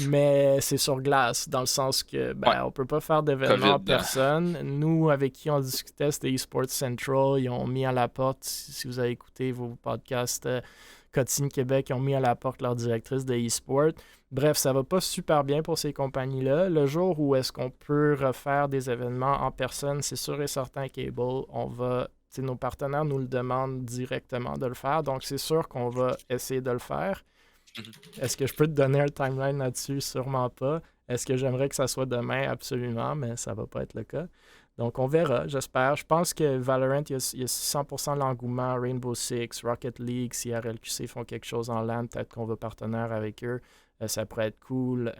mais c'est sur glace, dans le sens que on peut pas faire d'événements en COVID. personne. Nous, avec qui on discutait, c'était eSports Central, ils ont mis à la porte, si vous avez écouté vos podcasts Cotine Québec, ils ont mis à la porte leur directrice de eSport. Bref, ça va pas super bien pour ces compagnies-là. Le jour où est-ce qu'on peut refaire des événements en personne, c'est sûr et certain qu'Able, nos partenaires nous le demandent directement de le faire, donc c'est sûr qu'on va essayer de le faire. Est-ce que je peux te donner un timeline là-dessus? Sûrement pas. Est-ce que j'aimerais que ça soit demain? Absolument, mais ça va pas être le cas. Donc, on verra, j'espère. Je pense que Valorant, il y a 100% de l'engouement. Rainbow Six, Rocket League, si RLQC font quelque chose en LAN, peut-être qu'on va partenaire avec eux. Ça pourrait être cool.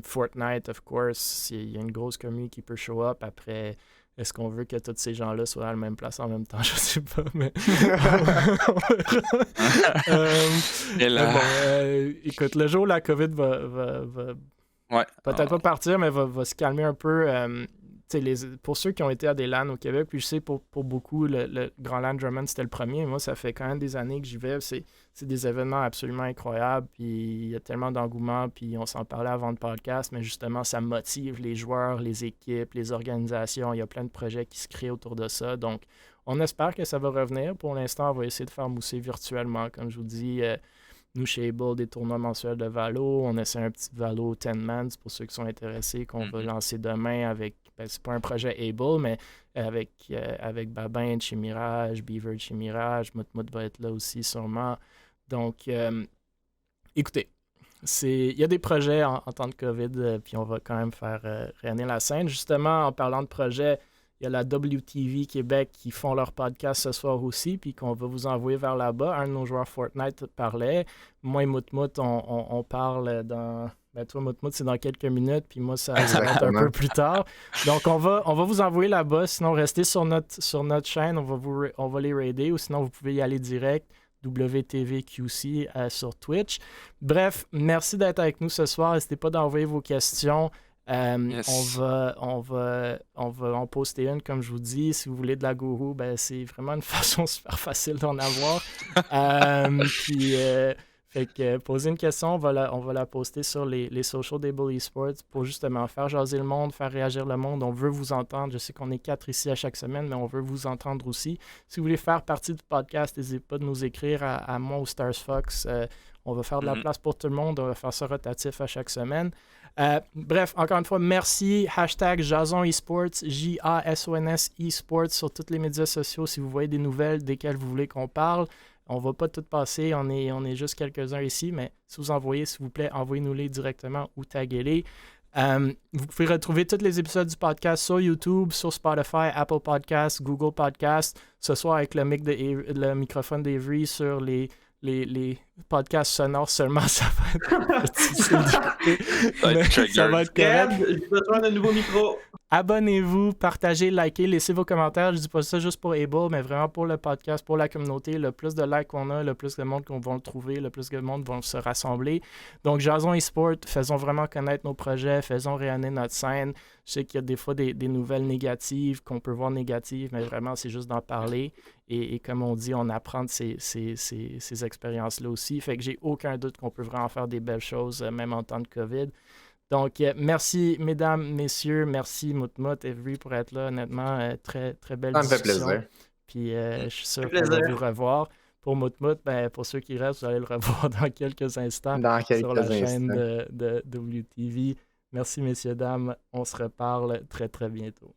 Fortnite, of course, il y a une grosse communauté qui peut show up. Après, est-ce qu'on veut que tous ces gens-là soient à la même place en même temps? Je sais pas, mais... Et là... écoute, le jour où la COVID va peut-être pas partir, mais va se calmer un peu. Pour ceux qui ont été à des LAN au Québec, puis je sais pour beaucoup, le Grand LAN Drummond, c'était le premier. Moi, ça fait quand même des années que j'y vais. C'est des événements absolument incroyables, puis il y a tellement d'engouement, puis on s'en parlait avant le podcast, mais justement, ça motive les joueurs, les équipes, les organisations. Il y a plein de projets qui se créent autour de ça. Donc, on espère que ça va revenir. Pour l'instant, on va essayer de faire mousser virtuellement. Comme je vous dis, nous, chez Able, des tournois mensuels de Valo. On essaie un petit Valo 10-man pour ceux qui sont intéressés, qu'on va lancer demain avec... c'est pas un projet Able, mais avec Babin de chez Mirage, Beaver de chez Mirage, Moutmout va être là aussi sûrement. Donc, écoutez, il y a des projets en temps de COVID, puis on va quand même faire rayonner la scène. Justement, en parlant de projets, il y a la WTV Québec qui font leur podcast ce soir aussi, puis qu'on va vous envoyer vers là-bas. Un de nos joueurs Fortnite parlait. Moi et Moutmout, on parle dans... toi, Moutmout, c'est dans quelques minutes, puis moi, ça va être un peu plus tard. Donc, on va vous envoyer là-bas. Sinon, restez sur notre chaîne. On va les raider, ou sinon, vous pouvez y aller direct. WTVQC sur Twitch. Bref, merci d'être avec nous ce soir. N'hésitez pas d'envoyer vos questions. Yes. On va en poster une, comme je vous dis. Si vous voulez de la gourou, c'est vraiment une façon super facile d'en avoir. Fait que poser une question, on va la poster sur les socials d'Able Esports pour justement faire jaser le monde, faire réagir le monde. On veut vous entendre. Je sais qu'on est 4 ici à chaque semaine, mais on veut vous entendre aussi. Si vous voulez faire partie du podcast, n'hésitez pas de nous écrire à moi ou Stars Fox. On va faire de la place pour tout le monde. On va faire ça rotatif à chaque semaine. Bref, encore une fois, merci. #Jason Esports, JASONS Esports sur tous les médias sociaux. Si vous voyez des nouvelles desquelles vous voulez qu'on parle, on va pas tout passer. On est juste quelques-uns ici, mais si vous envoyez, s'il vous plaît, envoyez-nous-les directement ou taguez-les. Vous pouvez retrouver tous les épisodes du podcast sur YouTube, sur Spotify, Apple Podcasts, Google Podcasts. Ce soir, avec le microphone d'Avery sur les podcasts sonores seulement, ça va être ça va être correct. J'ai besoin d'un nouveau micro. Abonnez-vous, partagez, likez, laissez vos commentaires. Je dis pas ça juste pour Able, mais vraiment pour le podcast, pour la communauté. Le plus de likes qu'on a, le plus de monde qu'on va le trouver, le plus de monde vont se rassembler. Donc, Jason eSport, faisons vraiment connaître nos projets, faisons rayonner notre scène. Je sais qu'il y a des fois des nouvelles négatives, qu'on peut voir négatives, mais vraiment, c'est juste d'en parler. Et comme on dit, on apprend de ces expériences-là aussi. Fait que j'ai aucun doute qu'on peut vraiment faire des belles choses, même en temps de COVID. Donc, merci, mesdames, messieurs. Merci, Moutmout, Every, pour être là. Honnêtement, très, très belle discussion. Ça me fait plaisir. Puis, je suis sûr qu'on va vous revoir. Pour Moutmout, pour ceux qui restent, vous allez le revoir dans quelques instants sur la chaîne de WTV. Merci, messieurs, dames. On se reparle très, très bientôt.